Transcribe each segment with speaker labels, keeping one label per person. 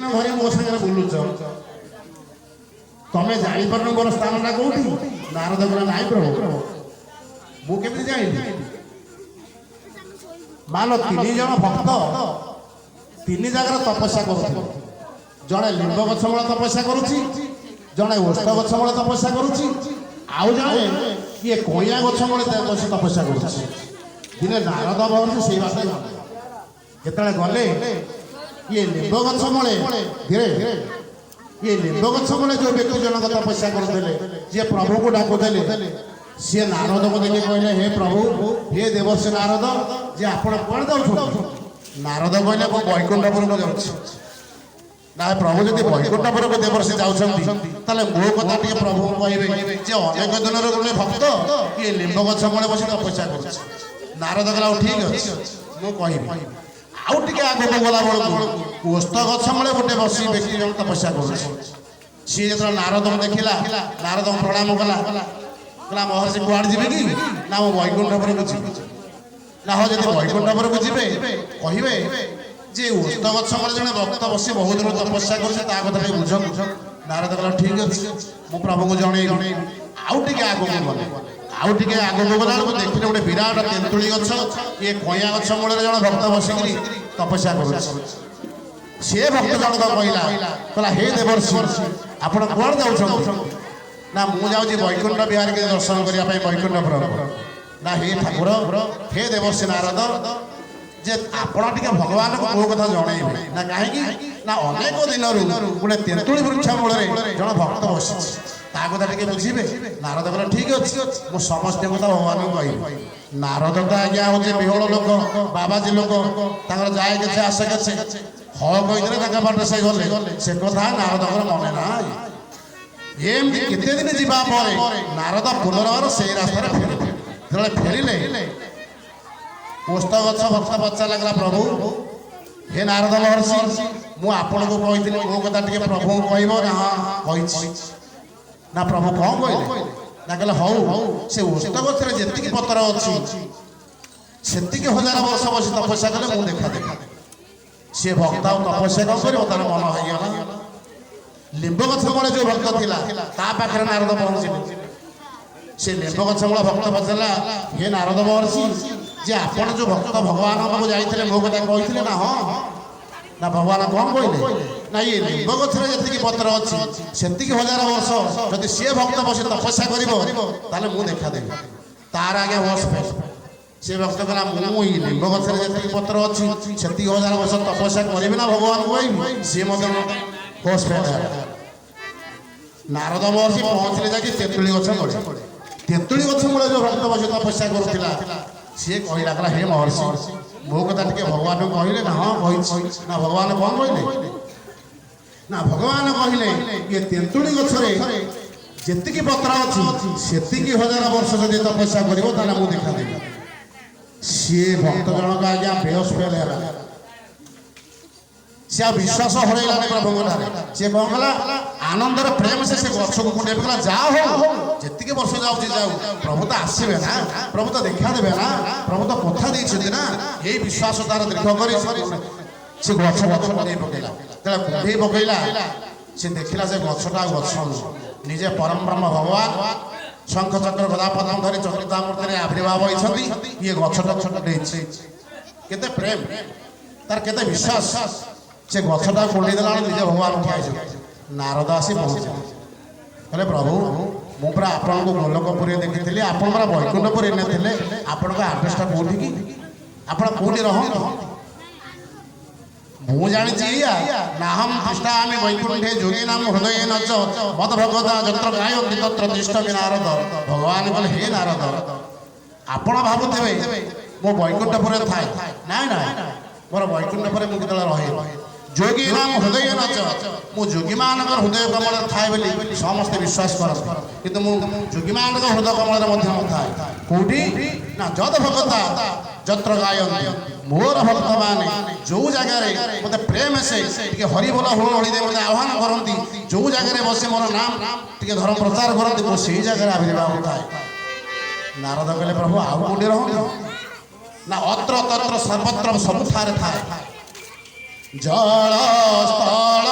Speaker 1: दिन धरी मो संगे बुलुच तमें जापर मोर स्थान कौटी नारद कहला नाई प्रभु मुझे जानी मान 3 जन भक्त 3 जगह तपस्या कर जड़े लिंब गछ मूल तपस्या करुच्ची जड़े ओष्ठ गछ मूल तपस्या करुच्ची आउ जड़े किए कईया गछ मूल तपस्या करुच्ची दिने नारद बहर से बात जिते गले ये लिंब गछ मूले धीरे ये लिंब गछ मूले जो व्यक्ति जनक तपस्या करते जी प्रभु को डाकुले सी नारद को देखे कहले हे प्रभु हे देवर्षि नारद जे आपण कौन जाऊँ नारद कहले मो वैकुंठपुर को जाऊँ ना प्रभु जब वैकुंठपुर को देवर्षि जाऊँ मो कथा टे प्रभु कहे जे अनेक दिन गोटे भक्त ये लिंब गछ मूले बस तपस्या कर नारद कहला ठीक अच्छे मुझे आउ टे आगे गला बेलू ओष्ठ गछ मूले गोटे बसी व्यक्ति जन तपस्या कर सी जो नारद को देखला नारद प्रणाम कला कहला महर्षि कुआड़ जी कि ना मो वैकुंठपुर को जी ना हाँ जब वैकुंठपुर को जी कहे जे ओष्ठ गछ मूले जड़े भक्त बसी बहुत दिन तपस्या कर कथा बुझ नारद कहला ठीक अच्छे मो प्रभु को जन आउ टे आगे गले आउ टे आगे गला बेलू देखिले गोटे विराट तेंतुली गछ ये कईया गछ मूल जन भक्त बसिक तपस्या कर सी भक्त जनक कहला हे देवर्षि आपण कौन जाऊँ ना मु जाऊँ वैकुंठ विहार के दर्शन करने वैकुंठपुर ना हे ठाकुर हे देवर्षि नारद जे आपण टे भगवान को मो कथा जन ना कहीं ना अनेक दिन गोटे तेंतुली वृक्ष मूल जन भक्त बसी कथा टे बुझे नारद कहला ठीक अच्छे मु समस्त कथा भगवान को कह नारद तो आज्ञा हूँ विहल लोक बाबाजी लोक जाए के आसे के हाँ कहीदेले बाटे से गले से कथा नारद मन ना एमती केते दिन जीवा नारद पुनर्बार से रास्तार फेर फेरिले ओष्ठ गछ भक्त बच्चा लगला प्रभु हे नारद महर्षि मु आपण को कही मो कथा टे प्रभु कह ना हाँ कही ना प्रभु कौन कहले ना कहले हौ से ओष्ठ गछरे जेतिकी पत्र अच्छी सेतिकी 1000 वर्ष बस तपस्या कले मु देखा सी भक्त तपस्या कौन कर तार मन होगा लिंब गछ मूल जो भक्त थिला ता पाखरे नारद पहुँचले से लिंब गछ मूल भक्त पचारा हे नारद महर्षि जे आपण जो भक्त भगवान पाक जाइए मो कथा कही ना हाँ ना भगवान कौन कहले ना ये लिंब गछरे जी पत्र अच्छी से 1000 वर्ष जदि सी भक्त बस तपस्या कर मु देखा देवी तार आगे होश से भक्त कहला मु लिंब गछरे जी पत्र अच्छी से 1000 वर्ष तपस्या करी ना भगवान को कह सी होश नारद महर्षि पहुँचले जाकि तेंतुली गछ मूले तेंतुली गछ मूले जो भक्त बस तपस्या करुला सी कहला हे महर्षि मो कथा टे भगवान को कहले ना हाँ कही ना भगवान कौन कहले ना भगवान कहले ये तेंतुली गछरे जेतिकी पत्र अच्छी सेतिकी 1000 वर्ष जब तपस्या कर मु देखा देवी सी भक्त जनक आज्ञा बेहस फेल है सी विश्वास हरैला प्रभु सी कौन कला आनंदर प्रेम से गछ को कुंडे कहला जा हो जी वर्ष जाऊ प्रभु तो आसबे ना प्रभु तो देखा देवे ना प्रभु तो कथा देते ना यही विश्वास तार दीर्घ कर सी गछ गछ कुंडे पकईला कुंडे पकईला सी देखला से गछटा गछ निजे परम ब्रह्म भगवान शंख चक्र गदा पद्म धरी चक्रिता मूर्ति आविर्भाव होती ये गछटा केते प्रेम तार केते विश्वास से गछटा कुंडी देला निजे भगवान उठाई नारद आसी पहुँचे कहले प्रभु मुझे आपन को गोलकपुरी देखी आपन पूरा वैकुंठपुरी ने आपण आड्रेसटा कौटी कि आप कौटी रह मु जानी नाहम तिष्ठामि वैकुंठे जोगी नाम हृदय नच मत भगवता जत्र गायन्ति तत्र तिष्ठति नारद भगवान कहले हे नारद आपण भावुथे मो वैकुंठपुर थाए ना ना मोर वैकुंठपुर मुझे रहे जोगी नाम हृदय नच मु जोगी मान हृदय कमल थाए बोली समस्ते विश्वास करते कि जोगी मान हृदय कमल थाए कौटी ना जद भगवता जत्र गायन्ति मोर भक्त माने जो जगह मत प्रेम से हरि बोल हुड़ी दे मत आह्वान करती जो जगह बसे मोर नाम टे धर्म प्रचार करती मो से जगह आविर्भाव थाए नारद कहले प्रभु आउ कौटी रह ना अत्र तत्र सर्वत्र सबुठारे थाए जल स्थल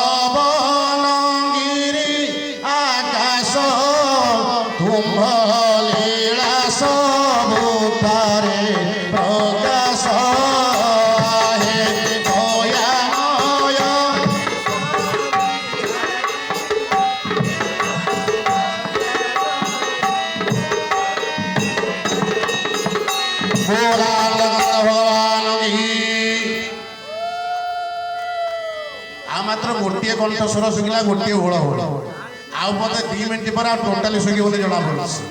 Speaker 1: ମାତ୍ର ଗୋଟିଏ କଣ୍ଠସ୍ୱର ଶୁଖିଲା, ଗୋଟିଏ ହୁଳ ହୁଳ। ଆଉ ବୋଧେ 2 ମିନିଟ୍ ପରେ ଆଉ ଟୋଟାଲି ଶୁଖିବନି ଜଣା ପଡୁଛି।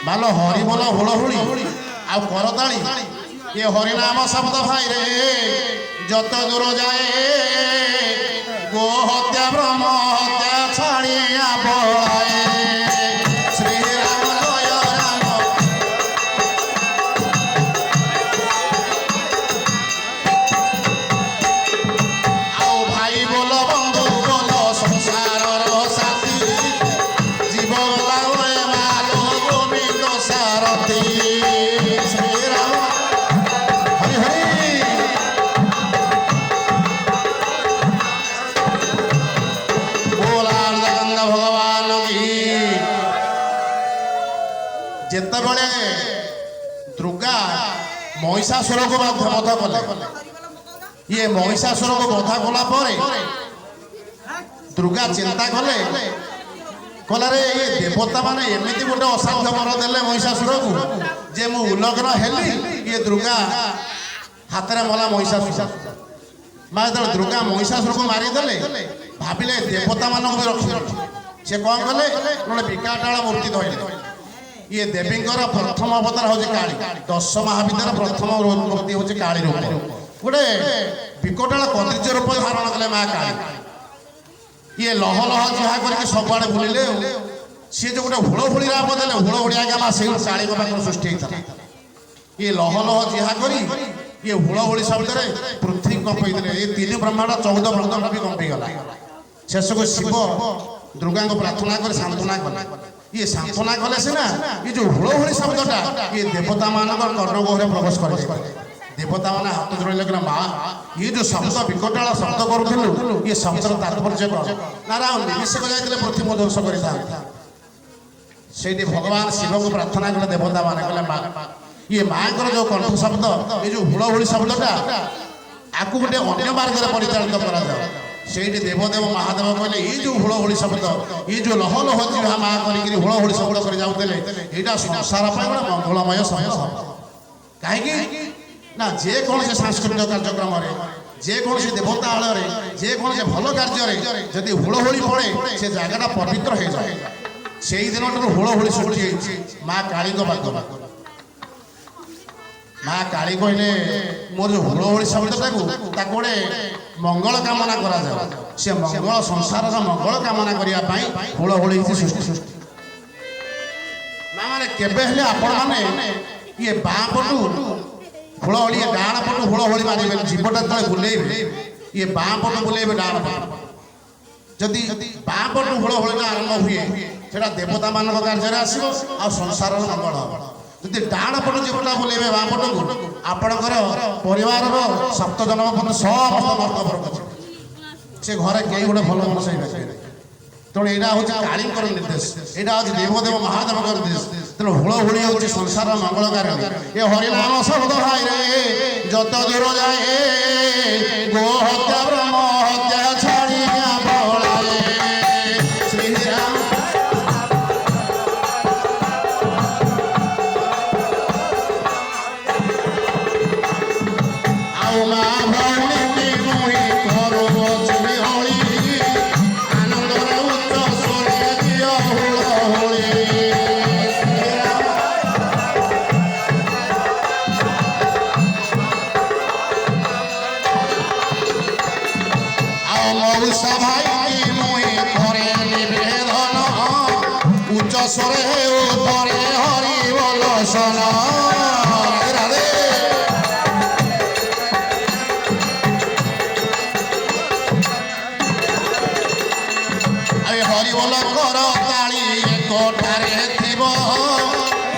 Speaker 1: ଭଲ ହରି ବୋଲ ହୁଳହୁଳି ଆଉ କରତାଳି, ଏ ହରିନାମ ଶବ୍ଦ ଭାଇରେ ଯତ ଦୂର ଯାଏ, ଗୋ ହତ୍ୟା ବ୍ରହ୍ମ ହତ୍ୟା ଛାଡ଼ିଆ ପଳାଏ। ଶ୍ରୀରାମ ଜୟ ରାମ। ଆଉ ଭାଇ ବୋଲ ବନ୍ଧୁ ବୋଲ ସଂସାରର ସାଥୀ, ଜୀବ ଗଲା ବେଳେ ମାଲୋ ଗୋବିନ୍ଦ ସାରଥୀ। ଶ୍ରୀରାମ ହରି ହରି। ଭଗବାନ କି ଯେତେବେଳେ ଦୁର୍ଗା ମହିଷାସୁରକୁ ବଧ କଲେ, ଇଏ ମହିଷାସୁରକୁ ବଧ କଲା ପରେ ଦୁର୍ଗା ଚିନ୍ତା କଲେ, କଲାରେ ଏ ଦେବତା ମାନେ ଏମିତି ଗୋଟେ ଅସାଧ୍ୟ ବର ଦେଲେ ମହିଷାସୁରକୁ ଯେ ମୁଁ ଉଲ୍ଲଗ୍ନ ହେଲି, ଇଏ ଦୁର୍ଗା ହାତରେ ମଲା ମହିଷାସୁର। ମା ଯେତେବେଳେ ଦୁର୍ଗା ମହିଷାସୁରକୁ ମାରିଦେଲେ, ଭାବିଲେ ଦେବତା ମାନଙ୍କୁ ବି ରଖିଲେ। ସେ କଣ କଲେ, ଗୋଟେ ବିକାଟାଳ ମୂର୍ତ୍ତି ଧଇଲେ। ଇଏ ଦେବୀଙ୍କର ପ୍ରଥମ ଅବତାର ହଉଛି କାଳୀ। 10 ମହାବିଦ୍ୟାର ପ୍ରଥମ ମୂର୍ତ୍ତି ହଉଛି କାଳୀ ରୂପ। ଗୋଟେ ବିକଟାଳ କଦର୍ଯ୍ୟ ରୂପ ଧାରଣ କଲେ ମା କାଳୀ। ଇଏ ଲହ ଲହ ଯାହା କରିକି ସବୁଆଡେ ବୁଲିଲେ। ସିଏ ଯୋଉ ଗୋଟେ ହୁଳହୁଳି ରାବ ଦେଲେ, ହୁଳହୁଳି ଆଜ୍ଞା ମା ସେଇ କାଳୀଙ୍କ ପାଖରେ ସୃଷ୍ଟି ହେଇଥିଲା। ଇଏ ଲହ ଲହ ଯାହା କରି ଇଏ ହୁଳହୁଳି ଶବ୍ଦରେ ପୃଥ୍ୱୀ କମ୍ପେଇଥିଲେ। ଏ 3 ବ୍ରହ୍ମାଣ୍ଡ 14 ବ୍ରହ୍ମାଣ୍ଡ ବି କମ୍ପିଗଲା। ଶେଷକୁ ଶିବ ଦୁର୍ଗାଙ୍କୁ ପ୍ରାର୍ଥନା କରି ସାନ୍ତ୍ୱନା କଲେ। ଇଏ ସାନ୍ତ୍ୱନା କଲେ ସିନା, ଏ ଯୋଉ ହୁଳହୁଳି ଶବ୍ଦଟା ଇଏ ଦେବତା ମାନଙ୍କ କର୍ଣ୍ଣଗୋହରେ ପ୍ରବେଶ କରିଥିଲେ। ଦେବତା ମାନେ ହାତ ଯୋଡ଼ିଲେ କହିଲେ, ମା ଇଏ ଯୋଉ ଶବ୍ଦ ବିକଟାଳ ଶବ୍ଦ କରୁଥିଲୁ, ଇଏ ଶବ୍ଦର ତାତ୍ପର୍ଯ୍ୟ କଣ? ନା ଆଉ ନିମିଷକ ଯାଇଥିଲେ ପୃଥିବୀ ଧ୍ୱଂସ କରିଥାନ୍ତା। ସେଇଠି ଭଗବାନ ଶିବଙ୍କୁ ପ୍ରାର୍ଥନା କଲେ ଦେବତା ମାନେ, କହିଲେ ମା ଇଏ ମାଙ୍କର ଯୋଉ କଣ୍ଠ ଶବ୍ଦ, ଏ ଯୋଉ ହୁଳହୁଳି ଶବ୍ଦଟା ଆକୁ ଗୋଟେ ଅନ୍ୟ ମାର୍ଗରେ ପରିଚାଳିତ କରାଯାଉ। ସେଇଠି ଦେବଦେବ ମହାଦେବ କହିଲେ, ଏଇ ଯୋଉ ହୁଳହୁଳି ଶବ୍ଦ, ଏଇ ଯୋଉ ଲହ ଲହ ଜିଭା ମା କରିକିରି ହୁଳହୁଳି ଶବ୍ଦ କରି ଯାଉଥିଲେ, ଏଇଟା ସଂସାର ପାଇଁ ଗୋଟେ ମଙ୍ଗଳମୟ ଶବ୍ଦ। କାହିଁକି ନା ଯେକୌଣସି ସାଂସ୍କୃତିକ କାର୍ଯ୍ୟକ୍ରମରେ, ଯେକୌଣସି ଦେବତା ଆଳୟରେ, ଯେକୌଣସି ଭଲ କାର୍ଯ୍ୟରେ ଯଦି ହୁଳହୁଳି ପଡ଼େ, ସେ ଜାଗାଟା ପବିତ୍ର ହେଇଯାଏ। ସେଇ ଦିନଠାରୁ ହୁଳହୁଳି ସୃଷ୍ଟି ହେଇଛି ମା କାଳୀଙ୍କ ପାଖରେ। ମା କାଳୀ କହିଲେ, ମୋର ଯୋଉ ହୁଳହୁଳି ଶବ୍ଦଟାକୁ ତାକୁ ଗୋଟେ ମଙ୍ଗଳ କାମନା କରାଯାଉ। ସେ ମଙ୍ଗଳ ସଂସାରର ମଙ୍ଗଳ କାମନା କରିବା ପାଇଁ ହୁଳହୁଳି ହେଇଛି ସୃଷ୍ଟି। ମା ମାନେ କେବେ ହେଲେ ଆପଣ ମାନେ ଇଏ ବାଁ ପଟୁ ହୁଳହୁଳି, ଡାହାଣ ପଟୁ ହୁଳହୁଳି ମାରିବେ। ଜୀବଟା ଯେତେବେଳେ ବୁଲେଇବେ, ଇଏ ବାଁ ପଟୁ ବୁଲେଇବେ ଡାହାଣ ପଟୁ। ଯଦି ବାଁ ପଟୁ ହୁଳହୁଳିଟା ଆରମ୍ଭ ହୁଏ, ସେଟା ଦେବତା ମାନଙ୍କ କାର୍ଯ୍ୟରେ ଆସିବ ଆଉ ସଂସାରର ମଙ୍ଗଳ ହବ। ଯଦି ଡାହାଣ ପଟୁ ଜୀବଟା ବୁଲେଇବେ ବାଁ ପଟକୁ, ଆପଣଙ୍କର ପରିବାରର 7 ଜନ୍ମ ପର୍ଯ୍ୟନ୍ତ ସମସ୍ତ ନର୍କ ପ୍ରକୃତି, ସେ ଘରେ କେହି ଗୋଟେ ଭଲ ମଣିଷ ହେଇପାରିବେ। ତେଣୁ ଏଇଟା ହଉଛି କାଳୀଙ୍କର ନିର୍ଦ୍ଦେଶ, ଏଇଟା ହଉଛି ଦେବଦେବ ମହାଦେବଙ୍କର ନିର୍ଦ୍ଦେଶ। ତେଣୁ ହୁଳହୁଳି ହଉଛି ସଂସାର ମଙ୍ଗଳକାରୀ। ଏ ହରିନାମ ଶବ୍ଦ ଭାଇରେ ଯତ ଦୂର ଯାଏ, ଗୋ ହତ୍ୟା ବ୍ରହ୍ମ ହତ୍ୟା ଛାଡ଼ିଆ ପଳାଏ। ଶ୍ରୀରାମ ଆଉ ମା ଭଉଣୀ ମୁହିଁ କରୁଅଛି ହଳି, ଆନନ୍ଦର ଉଚ୍ଚ ସ୍ୱରେ ଦିଅ ହୁଳହୁଳି। ଆଉ ମଉସା ଭାଇ ମୁହିଁ ଘରେ ନିବେଦନ, ଉଚ୍ଚ ସ୍ୱରେ ଉପରେ ହରି ବୋଲ ଶନ। ରାଧେ ହରି ବୋଲ କର ତାଳି ଏକଠାରେ ଥିବ,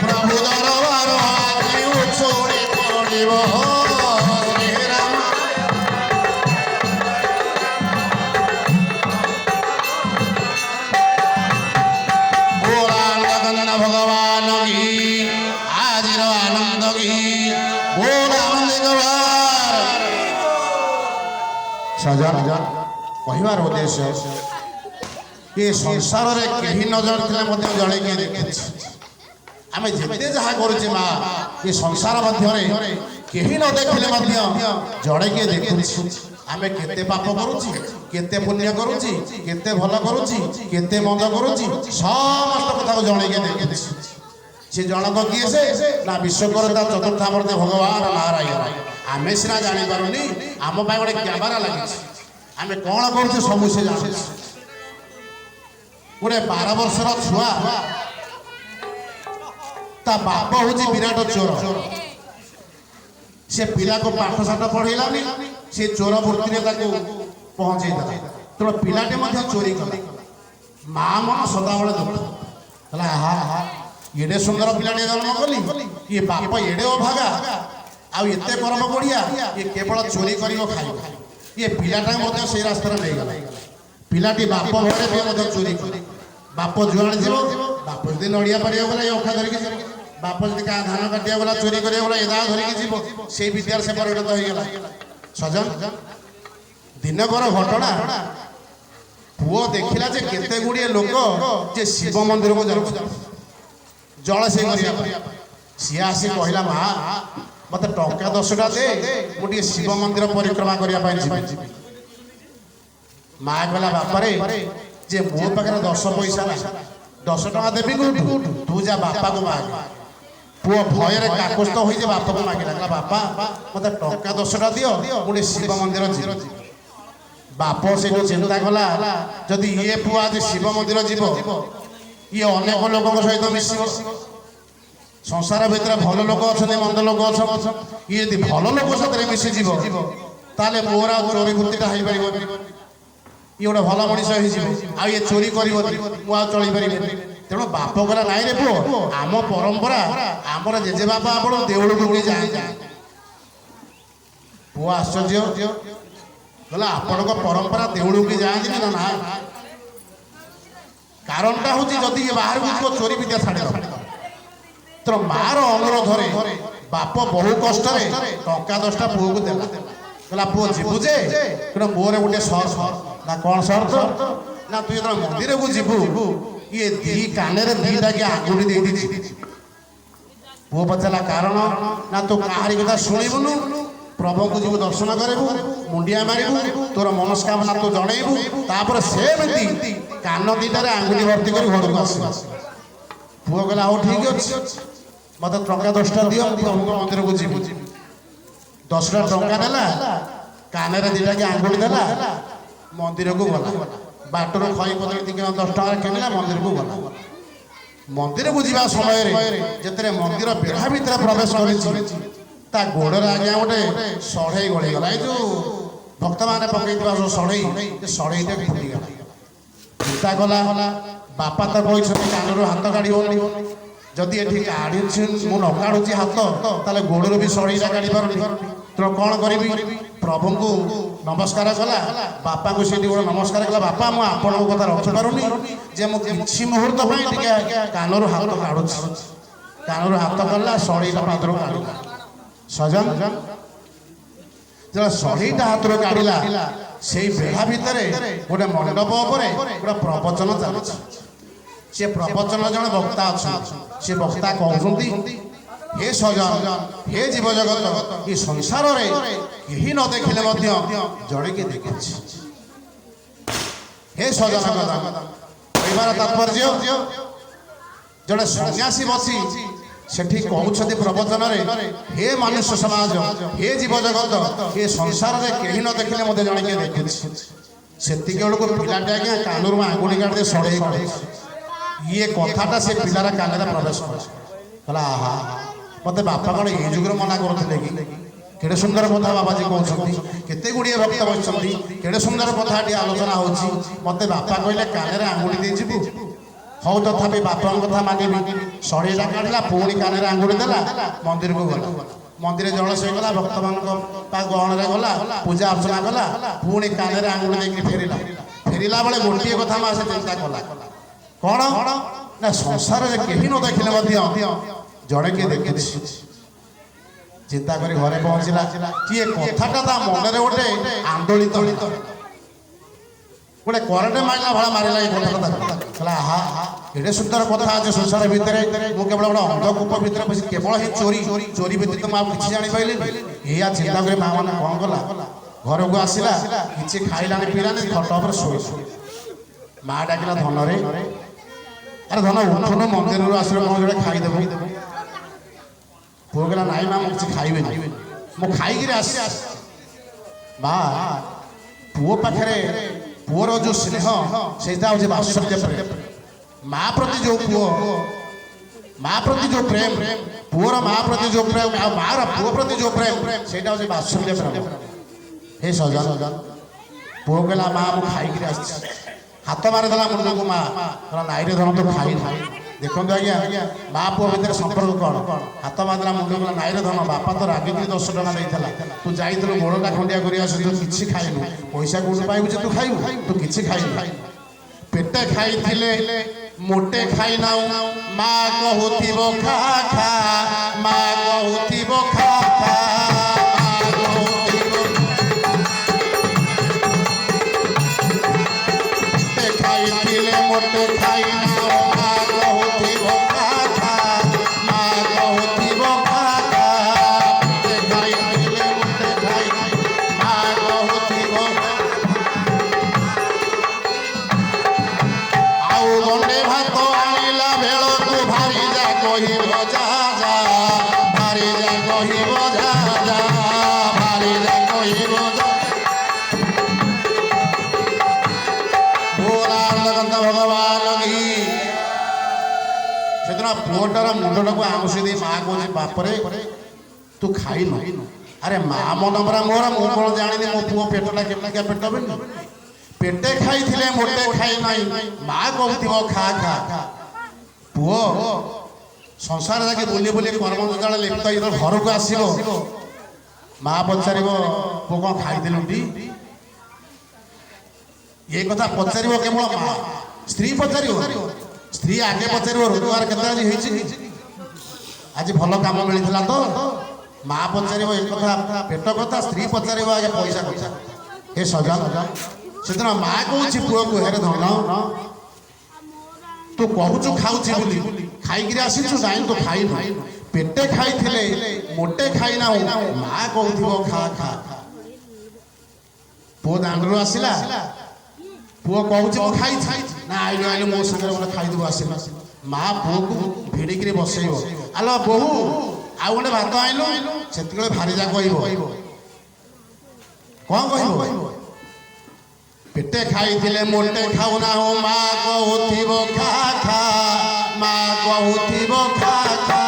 Speaker 1: ପ୍ରଭୁ ଦରବାର ଆଜି ଉଛୁଳି ପଡ଼ିବ। ଶ୍ରୀରାମ ବୋଲାନନ୍ଦନ ଭଗବାନ କି, ଆଜିର ଆନନ୍ଦ କି, ବୋଲ ଆନନ୍ଦିତ ସଜନ କହିବାର ଉଦ୍ଦେଶ୍ୟ, ଏ ଏ ସଂସାରରେ କେହି ନଜର ଥିଲେ ମଧ୍ୟ ଜଣେ କିଏ ଦେଖିଛି। ଆମେ ଯେତେ ଯାହା କରୁଛେ ମା ଏ ସଂସାର ମଧ୍ୟରେ କେହି ନ ଦେଖିଲେ ମଧ୍ୟ ଜଣେ କିଏ ଦେଖୁଛି। ଆମେ କେତେ ପାପ କରୁଛି, କେତେ ପୁଣ୍ୟ କରୁଛି, କେତେ ଭଲ କରୁଛି, କେତେ ମନ୍ଦ କରୁଛି, ସମସ୍ତ କଥାକୁ ଜଣେ କିଏ ଦେଖୁଛି। ସେ ଜଣକ କିଏ ସେ ନା ବିଶ୍ୱକର୍ତ୍ତା ଚତୁର୍ଥାମୂର୍ତ୍ତି ଭଗବାନ ନାରାୟଣ। ଆମେ ସିନା ଜାଣିପାରୁନି, ଆମ ପାଇଁ ଗୋଟେ କ୍ୟାମେରା ଲାଗିଛି, ଆମେ କଣ କରୁଛେ ସବୁ ସେ ଜାଣୁଛି। ଗୋଟେ 12 ବର୍ଷର ଛୁଆ ତା ବାପ ହଉଛି ବିରାଟ ଚୋର। ସେ ପିଲାକୁ ପାଠ ସାଠ ପଢେଇଲାନି, ସେ ଚୋର ବୃତ୍ତିରେ ତାକୁ ପହଞ୍ଚେଇ ଦେଲା। ତେଣୁ ପିଲାଟି ମଧ୍ୟ ଚୋରି କଲା। ମା ମନ ସଦାବେଳେ ଦୁଃଖ ହେଲା, ଆହା ଏଡେ ସୁନ୍ଦର ପିଲାଟିଏ ଜନ୍ମ କଲି, ଇଏ ବାପ ଏଡେ ଅଭାଗା, ଆଉ ଏତେ କର୍ମ ବଢିଆ, ଇଏ କେବଳ ଚୋରି କରିବ ଖାଇବ। ଇଏ ପିଲାଟାକୁ ମଧ୍ୟ ସେଇ ରାସ୍ତାରେ ନେଇଗଲା। ପିଲାଟି ବାପ ଘରେ ବି ମଧ୍ୟ ଚୋରି କରେ। ବାପ ଯୁଆଡେ ଯିବ, ବାପ ଯଦି ନଡିଆ ପାରିବାକୁ ଗଲା ଏ ଅଖା ଧରିକି ଯିବ, ବାପ ଯଦି ଧାନ କାଟିବାକୁ ଗଲା, ଚୋରି କରିବାକୁ ଗଲା, ଏ ଦା ଧରିକି ଯିବ। ସେଇ ବିଦ୍ୟାରେ ସେ ପରିଣତ ହେଇଗଲା। ସଜନ ଦିନକର ଘଟଣା, ପୁଅ ଦେଖିଲା ଯେ କେତେ ଗୁଡିଏ ଲୋକ ଯେ ଶିବ ମନ୍ଦିରକୁ ଯାଉଛନ୍ତି ଜଳସେଇ କରିବା ପାଇଁ। ସିଏ ଆସି କହିଲା, ମା ମତେ ଟଙ୍କା 10ଟା ଦେ, ମୁଁ ଟିକେ ଶିବ ମନ୍ଦିର ପରିକ୍ରମା କରିବା ପାଇଁ ଯିବି। ମା କହିଲା, ବାପାରେ ଯେ ମୋ ପାଖରେ 10 ପଇସା ନାହିଁ, 10 ଟଙ୍କା ଦେବି କୋଉଠୁ, ତୁ ଯା ବାପାକୁ ମାଗେ। ପୁଅ ଭୟରେ କାକୁସ୍ଥ ହୋଇଛି ବାପାକୁ ମାଗିଲା, କହିଲା ବାପା ମତେ ଟଙ୍କା 10ଟା ଦିଅ, ମୁଁ ଟିକେ ଶିବ ମନ୍ଦିର ଯିବି। ବାପ ସେଇଠୁ ଚିନ୍ତା କଲା, ଯଦି ଇଏ ପୁଅ ଆଜି ଶିବ ମନ୍ଦିର ଯିବ, ଇଏ ଅନେକ ଲୋକଙ୍କ ସହିତ ମିଶିବ। ସଂସାର ଭିତରେ ଭଲ ଲୋକ ଅଛନ୍ତି, ମନ୍ଦ ଲୋକ ଅଛନ୍ତି। ଇଏ ଯଦି ଭଲ ଲୋକ ସାଥିରେ ମିଶିଯିବ, ତାହେଲେ ମୋର ଆଉ ଚୋରି ବୃତ୍ତିଟା ହେଇପାରିବନି। ଇଏ ଗୋଟେ ଭଲ ମଣିଷ ହେଇଯିବ, ଆଉ ଇଏ ଚୋରି କରିବନି, ମୁଁ ଆଉ ଚଳିପାରିବିନି। ତେଣୁ ବାପ କହିଲା, ନାଇଁ ରେ ପୁଅ, ଆମ ପରମ୍ପରା, ଆମର ଜେଜେବାପା ଆପଣ ଦେଉଳକୁ ବି ଯାଆନ୍ତି। ପୁଅ ଆଶ୍ଚର୍ଯ୍ୟ କହିଲା, ଆପଣଙ୍କ ପରମ୍ପରା ଦେଉଳକୁ ବି ଯାଆନ୍ତିନି ନା? ନା, କାରଣଟା ହଉଛି ଯଦି ଇଏ ବାହାରକୁ ଯିବ ଚୋରି ବିଦ୍ୟା ଛାଡ଼ିବ। ତେଣୁ ମାର ଅନୁରୋଧରେ ବାପ ବହୁ କଷ୍ଟରେ ଟଙ୍କା 10ଟା ପୁଅକୁ ଦେଲା। କହିଲା, ପୁଅ ଯିବୁ ଯେ, କିନ୍ତୁ ମୋର ଗୋଟେ ସର୍ତ୍ତ। ନା କଣ ସର୍ତ୍ତ? ନା ତୁ ଯେତେବେଳେ ମନ୍ଦିରକୁ ଯିବୁ, ଇଏ ଦି କାନରେ ଦିଟା କି ଆଙ୍ଗୁଠି ଦେଇଦେଇଛି। ପୁଅ ପଚାରିଲା, କାରଣ? ନା ତୁ କାହାରି କଥା ଶୁଣିବୁନୁ, ପ୍ରଭୁଙ୍କୁ ଯିବୁ ଦର୍ଶନ କରିବୁ, ମୁଣ୍ଡିଆ ମାରିବୁ, ତୋର ମନସ୍କାମନା ତୁ ଜଣେଇବୁ, ତାପରେ ସେମିତି କାନ ଦିଟାରେ ଆଙ୍ଗୁଠି ଭର୍ତ୍ତି କରି ଘରକୁ ଆସିବୁ। ପୁଅ କହିଲା, ହଉ ଠିକ ଅଛି, ମତେ ଟଙ୍କା 10ଟା ଦିଅ, ପ୍ରଭୁଙ୍କ ମନ୍ଦିରକୁ ଯିବୁ। 10ଟା ଟଙ୍କା ନେଲା, କାନରେ ଦିଟା କି ଆଙ୍ଗୁଠି ଦେଲା, ମନ୍ଦିରକୁ ଗଲା। ବାଟରୁ ଖଇ କଦଳୀ 10 ଟଙ୍କାରେ କିଣିଲା, ମନ୍ଦିରକୁ ଗଲା। ମନ୍ଦିରକୁ ଯିବା ସମୟରେ ଯେତେବେଳେ ମନ୍ଦିର ବେଢା ଭିତରେ ପ୍ରବେଶ କରିଛି, ତା ଗୋଡରେ ଆଜ୍ଞା ଗୋଟେ ସଢେଇ ଗଳିଗଲା। ଏଇ ଯୋଉ ଭକ୍ତମାନେ ପକେଇଥିବା ସଢେଇ, ସଢେଇଟା ଫୁଟିଗଲା। ଚିନ୍ତା କଲା, ବାପା ତ କହିଛନ୍ତି କାନରୁ ହାତ କାଢିବନି, ଯଦି ଏଠି କାଢୁଛି ମୁଁ ନ କାଢୁଛି ହାତ, ତାହେଲେ ଗୋଡରୁ ବି ସଢେଇଟା କାଢି ପାରୁନି। ତେଣୁ କଣ କରିବି? ପ୍ରଭୁଙ୍କୁ ନମସ୍କାର କଲା, ବାପାଙ୍କୁ ସେଠି ଗୋଟେ ନମସ୍କାର କଲା, ବାପା ମୁଁ ଆପଣଙ୍କ କଥା ରଖିପାରୁନି, ଯେ ମୁଁ କିଛି ମୁହୂର୍ତ୍ତ ପାଇଁ ଟିକେ କାନରୁ ହାତ କାଢୁଛି। କାନରୁ ହାତ କାଢିଲା, ସଢେଇଟା ପାଦରୁ କାଢିଲା। ସଜନ ଯେତେବେଳେ ସଢେଇଟା ହାତରୁ କାଢିଲା, ସେଇ ବେଢା ଭିତରେ ଗୋଟେ ମଣ୍ଡପ ଉପରେ ଗୋଟେ ପ୍ରବଚନ ଚାଲିଛି। ସେ ପ୍ରବଚନ ଜଣେ ବକ୍ତା ଅଛନ୍ତି। ସେ ବକ୍ତା କହୁଛନ୍ତି, ହେ ସଜନ, ହେ ଜୀବ ଜଗତ, ଏ ସଂସାରରେ କେହି ନ ଦେଖିଲେ ମଧ୍ୟ ଜଣେ କିଏ ଦେଖିଛି। ହେ ସଜନ କହିବାର ତାତ୍ପର୍ଯ୍ୟ, ଜଣେ ସନ୍ନ୍ୟାସୀ ବସି ସେଠି କହୁଛନ୍ତି ପ୍ରବଚନରେ, ହେ ମନୁଷ୍ୟ ସମାଜ, ହେ ଜୀବ ଜଗତ, ଏ ସଂସାରରେ କେହି ନ ଦେଖିଲେ ମୋତେ ଜଣେ କିଏ ଦେଖିଛି। ସେତିକି ବେଳକୁ ପିଲାଟି ଆଜ୍ଞା କାନରୁ ଆଙ୍ଗୁଠି କାଢି ସଢେଇ କାଢିଛି। ଇଏ କଥାଟା ସେ ପିଲାର କାନରେ ପ୍ରବେଶ କଲା। କହିଲା, ଆହା ମତେ ବାପା କଣ ଏଇ ଯୁଗରେ ମନା କରୁଥିଲେ କି? କେଡେ ସୁନ୍ଦର କଥା ବାବାଜୀ କହୁଛନ୍ତି, କେତେ ଗୁଡିଏ ଭକ୍ତ ବସିଛନ୍ତି, କେଡେ ସୁନ୍ଦର କଥା ଏଠି ଆଲୋଚନା ହଉଛି, ମତେ ବାପା କହିଲେ କାନରେ ଆଙ୍ଗୁଠି ଦେଇଯିବୁ। ହଉ ତଥାପି ବାପାଙ୍କ କଥା ମାନିବି। ସଢେଇଟା କାଢିଲା, ପୁଣି କାନରେ ଆଙ୍ଗୁଠି ଦେଲା, ମନ୍ଦିରକୁ ଗଲା। ମନ୍ଦିରରେ ଜଳସେଇ କଲା, ଭକ୍ତମାନଙ୍କ ଗହଣରେ ଗଲା, ପୂଜା ଅର୍ଚ୍ଚନା କଲା, ପୁଣି କାନରେ ଆଙ୍ଗୁଠି ଦେଇକି ଫେରିଲା ବେଳେ ଗୋଟିଏ କଥା ମା ସେ ଚିନ୍ତା କଲା, କଣ ନା ସଂସାରରେ କେହି ନ ଦେଖିଲେ ମଧ୍ୟ ଜଣେ କିଏ ଦେଖିଛି। ଚିନ୍ତା କରି ଘରେ ପହଞ୍ଚିଲା, କିଏ କଥାଟା ତା ମନରେ ଗୋଟେ ଆନ୍ଦୋଳିତ। गोटे करंटे मारिला भाड़ा मारिला ये कथा कहला आहा एडे सुंदर कथा आज संसार भितर मु केवल गोटे अंधकूप भितर बस केवल ही चोरी चोरी व्यतीत मैं किसी जानी पाइली या चिंता करे माँ मैंने कौन कला घर को आसला किसी खाइलानी पीलानी खट उपर शोई माँ डाकिला धन रे अरे धन उठुन मंदिर आस जो खाईदेव पुओ कहला नाई माँ मुझे खाइबे मु खाई आस माँ पुओ पाखे पुओर जो स्नेह से वात्सल्य प्रेम माँ प्रति जो पुओ माँ प्रति जो प्रेम पुओर माँ प्रति जो प्रेम आ माँ पुओ प्रति जो प्रेम से वात्सल्य प्रेम हे सजन पुओ कहला माँ मु खाई आस हाथ मारिदेला मुंड को माँ कहला नाई रे धन तो खाई देखो आज्ञा माँ पुओ भितर संपर्क कौन हाथ मारिदेला मुंड को नाई रे धन बापा तो रागिकी 10 टका देता तू जाइलु गोड़टा खंडिया कर तू किसी खाइनु पैसा कौन पाइबु जे तू खाइबु तू किसी खाइनु पेटे खाइथिले मोटे खाई नाउ माँ कहूथिबो खा खा माँ कहूथिबो खा खा मोटे खाई नाउ माँ कहूथिबो खा खा माँ कहूथिबो खा खा पेटे खाइथिले मोटे खाई माँ कहूथिबो आउ गंडे भात आनिला बेल तू भारी जा कहिबो जा जा भारी जा कहिबो जा जा भारी जा कहिबो जा भगवान की सेदिन पुओटार मुंडटा को आंगुशी दे माँ कहे बापरे तू खाई न अरे माँ मन परा मोर मु कौन जानी मो पुओ पेटटा केमिका पेट बनी पेटे खाई मोटे खाई ना माँ कहूथिबो खा खा पुओ संसार जाके बुली बुली कर्म जंजाल लिप्त घर को आसो माँ पचार पुओ कौन खाई ये कथा पचार केवल माँ स्त्री पचार स्त्री आगे पचार रोजगार केते आज भल कम मिलता तो माँ पचार एक कथा पेट कथा स्त्री पचार आगे पैसा कथा हे सजन से माँ कहूँ पुओ को हेरे धन तू कहूचु खाऊची बोली खाई आसीचु जाइन तो खाई पेटे खाई मोटे खाई ना माँ कहूथिबो खा खा पुओ दांडरू आसिला पुओ कहूँ मु खाई ना आइलु आइलु मो संगे गोटे खाईदेव आसला माँ पुओ को भिड़िकी बसैब आलो बोहू आउ गोटे भात आइलु से भारी जा कह कौन कह पेटे खाई मोटे खाऊना हो माँ कहूथिबो खा खा माँ कहूथिबो खा खा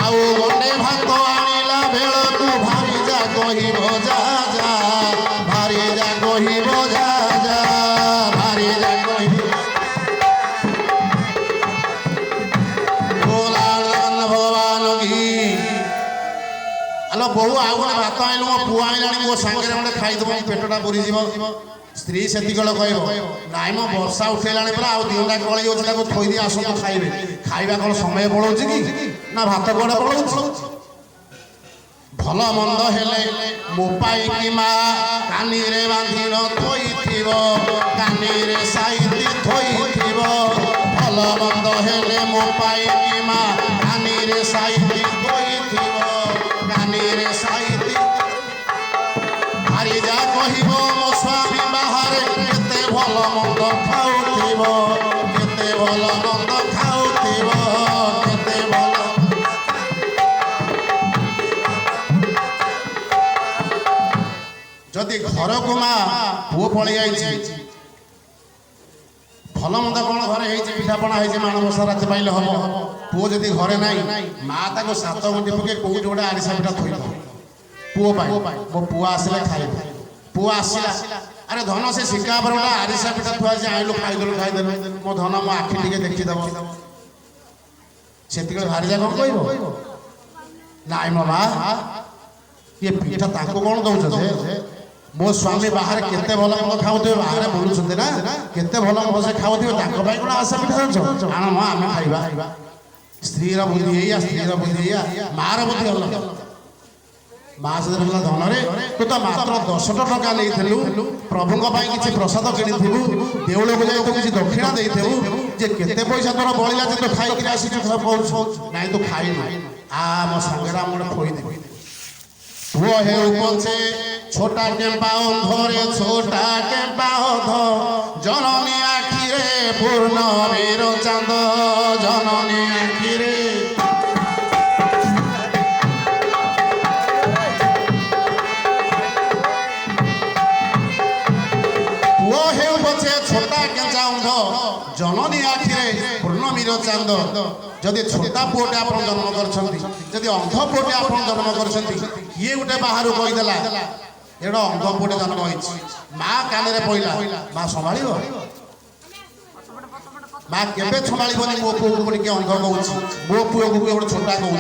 Speaker 1: आउ गोटे भात आनिला बेल तू भारी जा कहिबो जा जा भारी जा कहिबो जा जा भारी जा कहिबो भगवान की आलो बहु आउ गोटे भात आइलु मो पुआ आइलानी मो सांगे गोटे खाईदेव पेटटा पुरी जीव स्त्री से कह नाई मो वर्षा उठेला पूरा आउ दिहटा गल थोई दी आस खाइबे खाइबा कौन समय पड़ोच कि ना भात कौड़े पड़ोच भल मंद हेले मोपाई की माँ कानी रे बांधी थोइथिब कानी रे साइती थोइथिब भल मंद हेले मोपाई की माँ कानी रे साइती थोइथिब कानी रे साइती भारी जा कहिब मो स्वामी बाहर केते भल मंद खाउथिब केते भल मंद खाउथिब केते भल जदि घर को माँ पुओ पलि आई भल मंद कौन घरे पिठापणा हो माणबसा राति पाइले हम पुओ जदि घरे ना माँ ताको 7 गुंठी पके कौटी गोटे आरिसा पिठा थोई पुओ मो पुआ आसला खाई पुआ आसला अरे धन से शिका पर गोटे आरिसा पिठा थुआ आइलु खाईदेलु मो धन मो आखि टिके देखीदेव से भारी जा कौन कह नाई मो माँ ये पिठा ताको कौन दौच मो स्वामी बाहर केते भल मंद खाऊे बाहर बुलूं ना केते भल मंद से खाऊे कौन आशा पिठा जान आण माँ आम खाइबा स्त्री बुद्धि स्त्री बुद्धि मार बुद्धि अलग माँ से कहला धनरे तू तो मात्र 10 टका नहीं प्रभु किसी प्रसाद किणु देउल को जाए तो किसी दक्षिणा देदेबू जे केते पैसा तोर बलिला जे तो खाई आसी नाई तू खाई आ मो संगरा मोड़ खोईदेवी पुओ हे पछे छोटा केम्पा अंधरे छोटा केम्पा अंध जननी आखिरे पूर्ण वीर चांद जननी आखिरे छोटा केंचा अंध जननी आखिरे पूर्णमीर चांद जदि छोटा पुओटे आप जन्म कर अंध पुओटे आप जन्म कर किए गोटे बाहर कहीदेला एड़ा अंध पुओटे जन्म होती माँ कान में पड़ा माँ संभाल माँ केवे संभाल मो पुओ को अंध कह मो पुओ को गोटे छोटा कह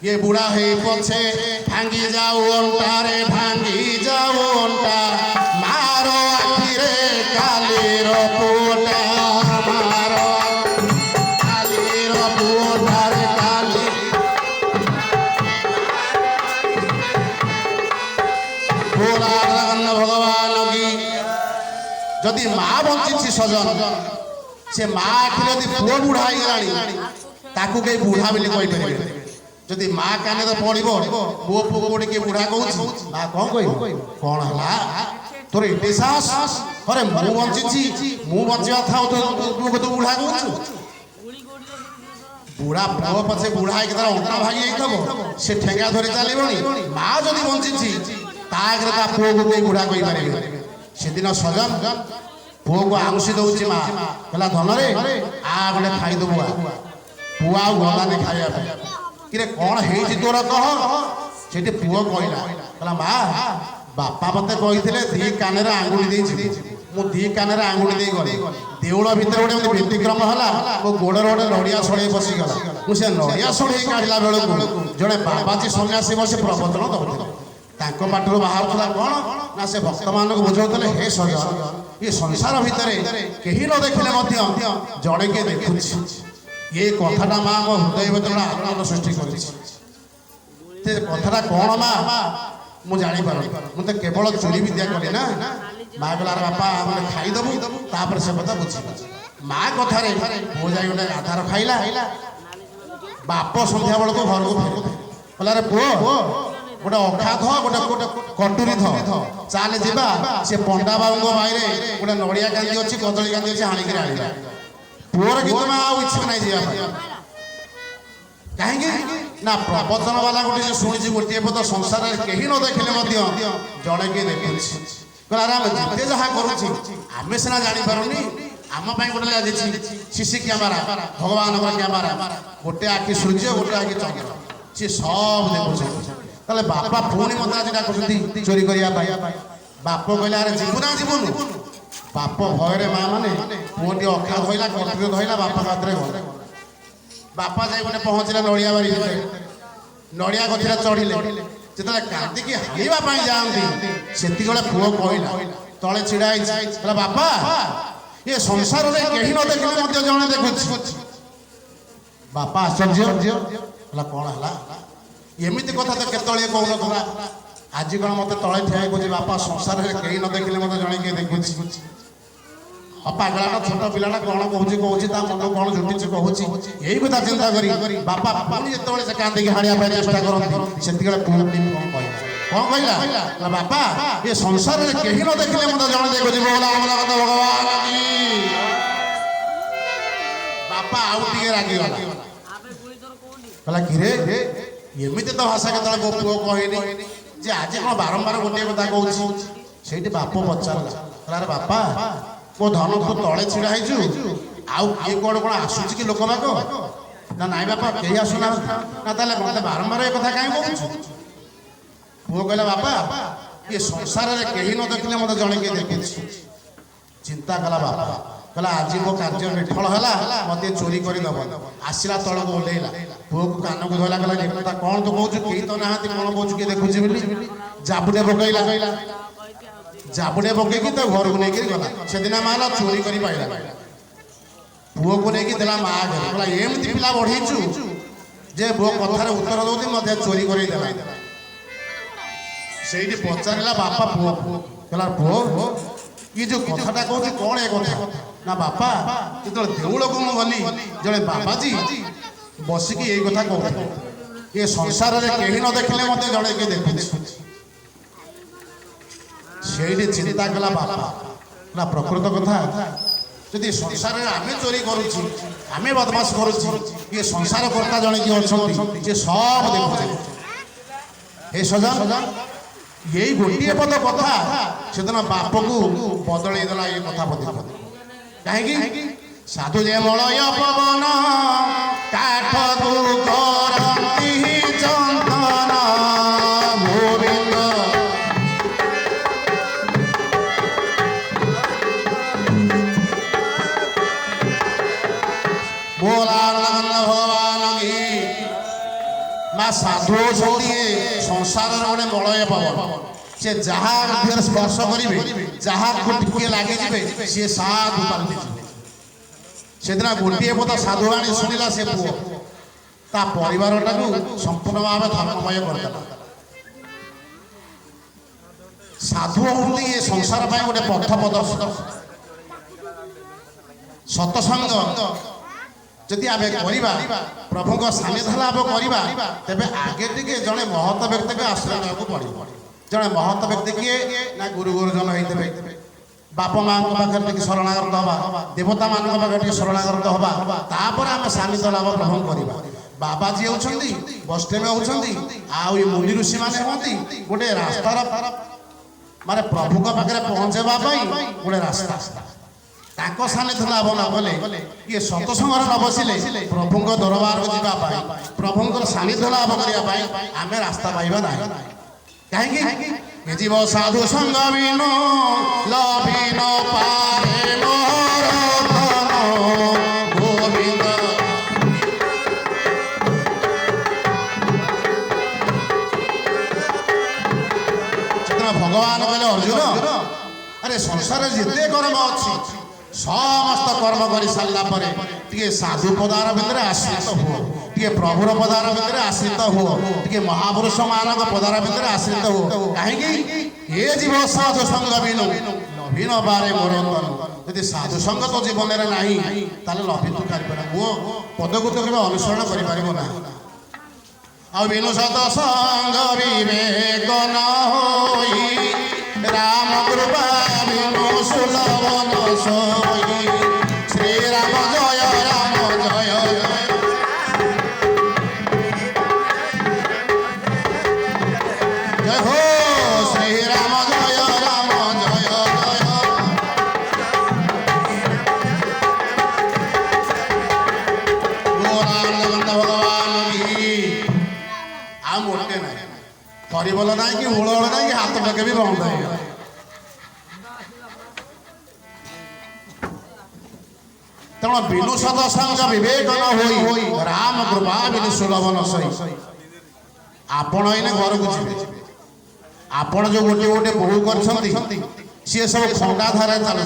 Speaker 1: ये बुढ़ा है पछे भांगी जाऊ अंटारे भांगी जाऊ अंटा मारो आखिरे कालीर पुओटा मारो कालीर पुओटारे काली बोला जगन्नाथ भगवान की जदि माँ बंची सजन से माँ आखिर यदि पुओ बुढ़ा ताकू कहीं बुढ़ा बोली कहीपर जदि माँ कान तो पड़ो मो पुओ गोटे किए बुढ़ा कह माँ कौन कह कौन है तोर एटे साहस अरे मु बंची मु बचा था तू बुढ़ा कह बुढ़ा पुओ पछे बुढ़ा तार अंटा भागी से ठेंगा धरी चलनी माँ जदि बंची तागे ता पुओ को कहीं बुढ़ा कहीपर से दिन सजन पुओ को आंशी दौर माँ कहला धनरे आ गोटे खाईदेबू पुआ गलानी खाया कि कौन है तोर कह से पुओ कहला माँ बापा मत कही दी कान आंगुड़ी मु दी कान आंगुड़ी गली देउल भितर गोटे व्यतिक्रम है मो गोड़े गोटे नड़िया छड़े बसीगला मुझे नड़िया छड़े काढ़ला बेलू जड़े बाबाजी सन्यासी बस प्रवचन दौते पाठर बाहर कौन ना से भक्त मान बुझाते हे सजन ये संसार भितर कहीं न देखले जड़े किए देखु ये कथाटा माँ मो हृदय भर आनंद सृष्टि कर कथाटा कौन माँ मुझे जापर मुझे केवल चोरी विद्या कली ना माँ कहला बापा मैंने खाईदेबू तापर से कथा बुझी माँ कथार पुओ जा गोटे आधार खाइला बाप सन्ध्या बेल को घर को फेर कहला रे पुओ गोटे अखा थ गोटे कटुरी थ चाले जा से पंडा बाबू बाईरे गोटे नड़िया कांदी अच्छी कदली कांदी अच्छी हाणिक आना पुओर कि तुम आउ इच्छा नहीं जावा कहीं ना प्रवचन वाला गोटे शुणी गोटे पद संसार कहीं न देखले जड़े किए देखुच जिते जहाँ करें सीना जापारूनी आम गोटे लगी सीसी क्यामेरा भगवान क्यामेरा गोटे आखि सूर्य गोटे आखि चंद्र सी सब देखुचे बापा पुणी मत आज डाकुं चोरी करने बाप कहले अरे जीवु ना जीवनु बाप भय माँ मैंने पुओटी अखा धरला कटुरी धरला बापा पात्र गले बापा जाए गोटे पहुँचले नड़िया बारी नड़िया गछरे चढ़िले जो कांदिकी हाइवाई जाती से पुओ कहला तले छिड़ा है बापा ये संसार में कहीं न देखले जड़े देखु बापा आश्चर्य कौन है एमती कथा तो केतले कहून आज कौन मत तले ठिया कहे बापा संसार में कहीं न देखले मत जड़े किए देखु पागलाटा छोट पिलाटा कौन कहूँ मन कौन जुटी कहूँ यही कथा चिंता करी बापा पुणी जो से कांदिकी हाणिया चेष्टा करती से पुणी कौन कहला बापा ये संसार में कहीं न देखले मत जड़े देखुची भगवान बापा आउ रागिगला कहला कि एमती तो भाषा के मो पुओ कहनी जे आज कौन बारंबार गोटे कथा कहूँ से बाप पचारा बापा मो धन तू तले छिड़ा आउ किए कौन कौन आसूस कि लोक बाक ना नाई बापा कहीं आसुना ना ताले मत बारंबार ये कथा कहीं कहूँ पुओ कहला बापा ये संसार में कहीं न देखले मत जड़े किए देखु चिंता कला बापा कहला आज मो कार्य विफल है मत चोरी करदब आसला तल को ओह्लैला पुओ को कान को धरला कहला कौन तो कहूँ कहीं तो ना कौन कहूँ किए देखुची जाबुटे पकईला जाबुटे पकईकी तो घर को लेकर गला से दिन माला चोरी कर पाइला पुओ को लेकिन देला माँ कहला एमती पिला बढ़ेचु जे बो कथार उत्तर दौती मत चोरी कर ସେଇଠି ପଚାରିଲା ବାପା ପୁଅ କହିଲା ପୁଅ ଇଏ ଯୋଉ କଥାଟା କହୁଛି କଣ ଏ କଥା ନା ବାପା ଯେତେବେଳେ ଦେଉଳକୁ ମୁଁ ଗଲି ଜଣେ ବାବାଜୀ ବସିକି ଏଇ କଥା କହୁଥିଲେ ଏ ସଂସାରରେ କେହି ନ ଦେଖିଲେ ମତେ ଜଣେ କିଏ ଦେଖୁଛି ସେଇଠି ଚିନ୍ତା କଲା ବାପା ନା ପ୍ରକୃତ କଥା ଯଦି ସଂସାରରେ ଆମେ ଚୋରି କରୁଛୁ ଆମେ ବଦମାସ କରୁଛୁ ଇଏ ସଂସାର କର୍ତ୍ତା ଜଣେ କିଏ ଅଛନ୍ତି ସେ ସବୁ ଦେଖୁଛି ଏ ସଜନ यही गोटे पद कथा से दिन बाप को बदल देला ये कथा पद कहीं साधु जे मलय पवन काठ को करती चंदन गोविंद बोला भगवान की माँ साधु संसार गोटे मलय पवन से जहाँ स्पर्श करेंगे जहाँ को टिके लगे सी साधु से दिन गोटे पद साधु आनी शुणिला से पुओ ता परिवार संपूर्ण भाव धर्ममय करदेला साधु होती ये संसार पर गोटे पथ प्रदर्शक सत्संग जदि आम करवा प्रभु को सानिध्य लाभ करवा तेरे आगे टे जड़े महत व्यक्ति को आश्रय ना पड़ो जड़े महत व्यक्ति किए ना गुरु गुरुजन होते बाप माँ पाखे शरणागत हवा देवता मान पाखे शरणागत हवा तापर आम सानिध्य लाभ प्रभु करवा बाबाजी होती वैष्णव होती आई मुनि ऋषि मैंने हमें गोटे रास्तार माने प्रभु पाखे पहुँचवाई गोटे रास्ता सानिध्य लाभ न कले ये सत्संगर न बसिले प्रभु दरबार को जावाई प्रभु सानिध्य लाभ करने आम रास्ता पाइबा ना कहीं जीव साधु संग बिनु लभिन पारे गोविंद भगवान कहले अर्जुन अरे संसार जिते कर्म अच्छी समस्त कर्म कर सारा टे साधु पदार भितर आश्रित हुओ टे प्रभुर पदार भितर आश्रित हुओ टे महापुरुष मान पदार भितर आश्रित हुओ कहीं ये जीव साधु संग बिनु लभिन पारे मोर यदि साधु संग तो जीवन में ना लभि तो पार मो पद को तो केवल अनुसरण कर बिनु सत्संग विवेक न होई राम कृपा बिनु सुलभ न सोई श्री राम जय जय जय हो श्री राम जय जय भगवान की आ मोटे ना हरिबोल ना कि हुड़ोल ना कि हाथ टके भी बंद है तेणु बिनु सत्संग विवेक न होई राम कृपा बिनु सुलभ न सही आपण एने घर को जीवे आपण जो गोटे गोटे बहु कर सी सब खंडा धारा चल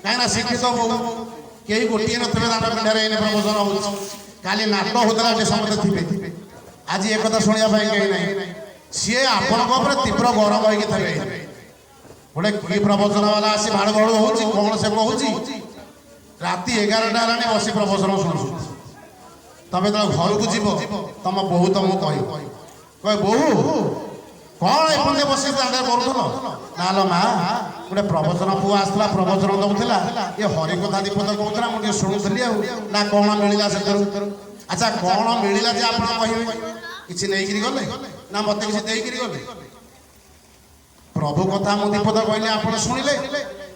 Speaker 1: कहीं शिक्षित बहु कई गोटे नथे दान पिंडारे प्रवचन हो काली नाट होता समस्त थे आज एक कथा शुणा कहीं ना सी आपण तीव्र गरम होगी थे गोटे कि प्रवचन वाला आसी भाड़ भाड़ हो कौन से कहूँ राति 11टा हेलानी बस प्रवचन शुणु तमें जो घर को जीव तुम बहु तुमको कह बहु कौन एपंदे बस करूल ना लो माँ गोटे प्रवचन पु आसला प्रवचन दौला ये हरिकथा दीपद कहूला मुझे शुणुली ना कौन मिलला से अच्छा कौन मिलला जे आप कहे किसी नहीं गले ना मत किसी गले प्रभु कथा मु दीपद कहले आप शुणिले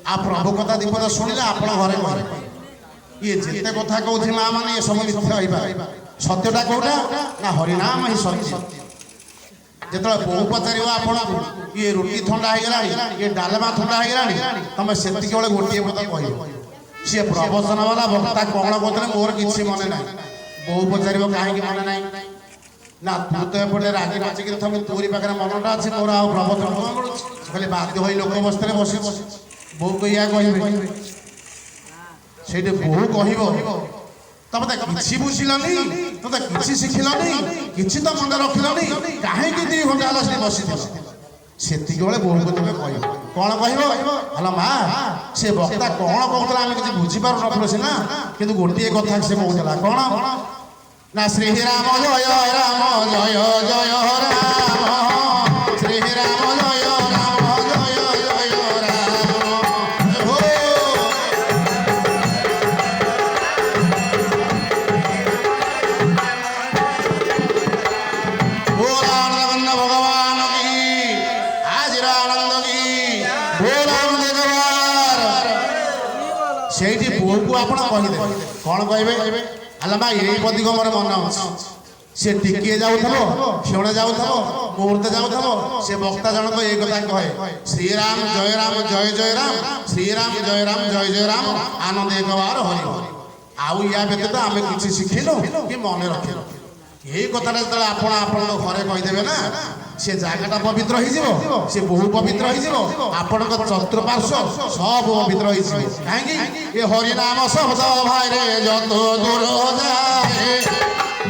Speaker 1: आ प्रभु कथा दीपद शुणिले आप घरे घरे ये जिते कथा कहूँ माँ मैंने ये सब मिथ्या सत्यटा कौटा ना हरिनाम ही सत्य जो बहु पचार आप ये रुटी थंडा होगा ये डालमा थंडा होगा तुम से गोटे पद कह सी प्रवचन वाला वक्ता कौन कहते मोर किसी मन ना बहु पचार कहीं मन ना ना तू तो एपटे रागी नाचिक तोरी पाखे मनटा अच्छी मोर आ प्रवचन खाली बाध्य हो लोक बसते बस बहु को या कह से बहु कह ତମେ ତ କିଛି ବୁଝିଲନି, ତମେ କିଛି ଶିଖିଲନି, କିଛି ତ ମନେ ରଖିଲନି, କାହିଁକି 2 ଘଣ୍ଟା ହେଲା ସେଠି ବସିଥିଲ? ସେତିକି ବେଳେ ବୋଉଙ୍କୁ ତମେ କହିବ, କଣ କହିବ? ହ୍ୟାଲୋ ମା, ସେ ବକ୍ତା କଣ କହୁଥିଲା ଆମେ କିଛି ବୁଝିପାରୁନଥିଲୁ ସିନା, କିନ୍ତୁ ଗୋଟିଏ କଥା ସେ କହୁଥିଲା, କଣ ନା ଶ୍ରୀରାମ ଜୟ ରାମ ଜୟ ଜୟ ରାମ, ଶ୍ରୀରାମ ଜୟ ରାମ ଜୟ ଜୟ ରାମ। भगवान की हाजिर आनंद की से बोल को आप कहीदे कौन कहे आला मा यही पदिक मोर मन अच्छे से टिके जाऊ क्षण जाऊ मुहूर्त जाऊ से वक्ता जनक ये कथा कहे श्रीराम जय राम जय जय राम, श्रीराम जय राम जय जय राम, आनंद एक बार हरि आउ या व्यतीत आम कि शिखिलु कि मन रखिलु। यही कथा जो आप घरे कहीदेवे ना से जगटा पवित्र हो से बहु पवित्र हो आपण चतुर्पार्श्व सब पवित्र हो कहीं ये हरिनाम शब्द भाई जत दूर जाए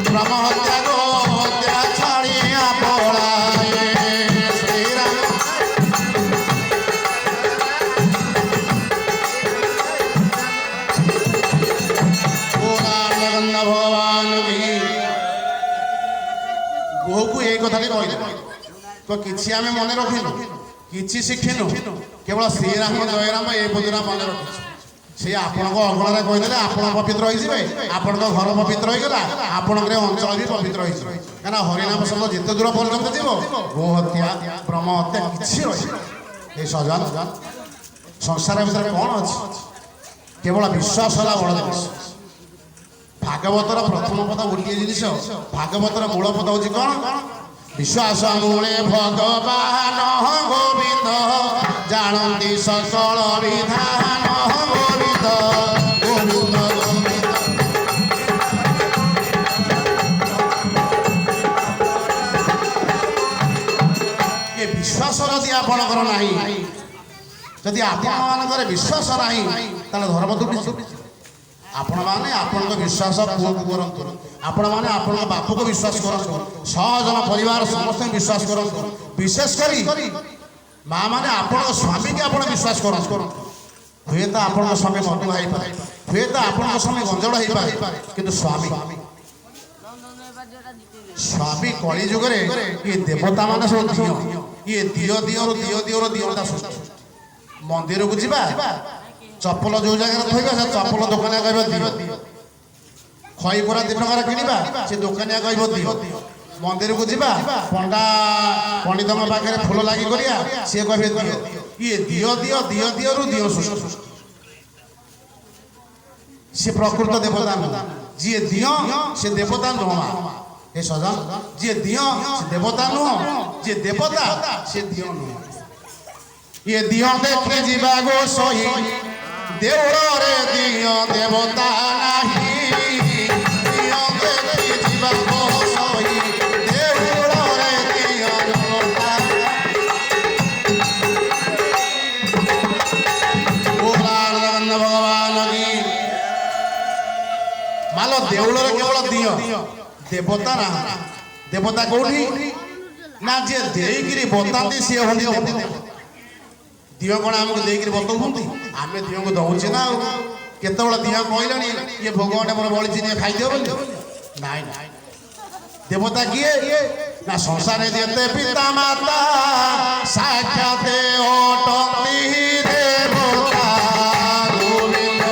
Speaker 1: ब्रह्म हत्या को हत्या छाड़िया पड़ाए श्रीराम भगवान की बोह को यही कथा कही तो किसी आम मन रखिनु कि शिखिनु केवल श्रीराम जय राम ये बुद्धरा मन रखी से आपण अगणारे कहीदे आप पवित्र होइए आपण घर पवित्र होगा आपण अंचल भी पवित्र होना हरिनाम शब्द जिते दूर पर्यंत जीव गो हत्या ब्रह्म हत्या किसी रही सजन संसार भीतर कौन अच्छे केवल विश्वास है बड़ जिनिस भागवतर प्रथम पद गोटे जिनिस भागवतर मूल पद हूँ कौन विश्वास मूले भगवान गोविंद जानती सकल विधान गोविंद गोविंद ये विश्वास जदि आपणकर नहीं जदि आपणकर विश्वास नहीं ताले धर्म दुटी आपण मैंने आपण विश्वास पुओ को करतु आपण मैंने आपण बाप को विश्वास करतु 100 जन परिवार समस्त विश्वास करतु विशेषकर माँ मैंने आपण स्वामी के आपण विश्वास करतु हुए तो आपण स्वामी मधु हो पाए हुए तो आपण स्वामी गंजड़ हो पाए किंतु स्वामी स्वामी कली जुग ये देवता मान सब दियो ये दियो दियो दियो दियो दियोटा मंदिर को जीवा चप्पल जो जगह थोड़ा से चप्पल दुकानिया कह दियो खई पूरा 2 टका किणवा से दुकानिया कह दियो मंदिर को जीवा पंडा पंडित पाखे फूल लगी करिया सी कह दियो ये दियो दियो दियो दियो रु दियो सी प्रकृत देवता जी दियो से देवता नुह ये सजन जी दियो से देवता नुह जी देवता से दियो नुह ये दियो देखे जीवा गो सोई देवरे दियो देवता नहीं दियो देखी जीवा गो सोई देवरे दियो देवता भगवान की मालो देवरे केवल दियो देवता ना देवता कौटी ना जे देगिरी बताती सी होंदी दियो कौन आमको देकर बताऊँ आम दियो को दौचे ना केत दियो कहलानी ये भगवान मोर बड़ी खाई दियो ना देवता किए ना संसार जेते पिता माता साक्षात अटंती देवता गोविंद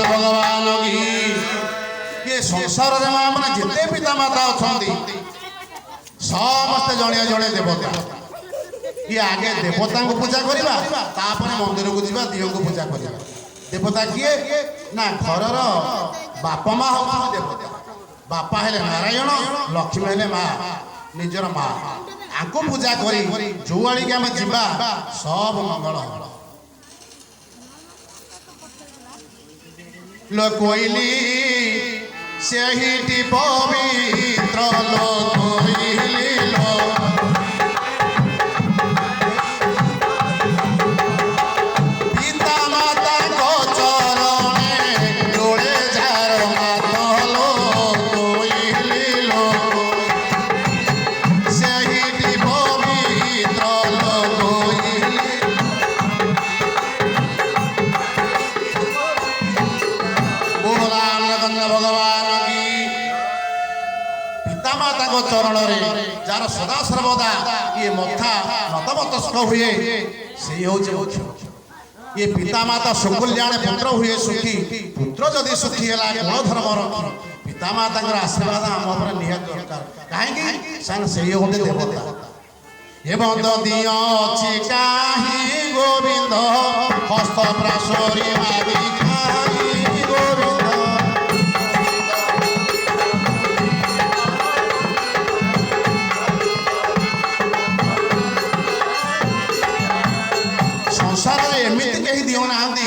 Speaker 1: भगवान की संसार मैंने जिते पिता माता अच्छा समस्ते जड़े जड़े देवता ये आगे देवता को पूजा करवा मंदिर को जीवा दियो को पूजा करवा देवता किए ना घर बापा माँ हम देवता बापा हेले नारायण लक्ष्मी हेले माँ निजर माँ आंको पूजा करी जो आड़ी के आम जीवा सब मंगल लो कोइली सेहिटी पवित्र लोक ତାଙ୍କ ଚରଣରେ ଯାହାର ସଦା ସର୍ବଦା ଇଏ ମଥା ନତମସ୍ତକ ହୁଏ ସେଇ ହେଉଛି ମୁଖ୍ୟ। ଇଏ ପିତାମାତା ସୁକୁଲ୍ୟାଣେ ପୁତ୍ର ହୁଏ ସୁଖୀ, ପୁତ୍ର ଯଦି ସୁଖୀ ହେଲା କୁଳ ଧର୍ମ ରଖି। ପିତାମାତାଙ୍କର ଆଶୀର୍ବାଦ ଆମ ଉପରେ ନିହାତି ଦରକାର। କାହିଁକି? ସେଇ ହଉଛନ୍ତି ଦେବତା। ଏ ବନ୍ଦ ଦିଅ ଅଛି କାହିଁ ଗୋବିନ୍ଦ, ହସ୍ତ ପ୍ରାସରୀ ମାଗି ଖାଇ ଗୋବିନ୍ଦ। ସଂସାରରେ ଏମିତି କେହି ଦିଉନାହାନ୍ତି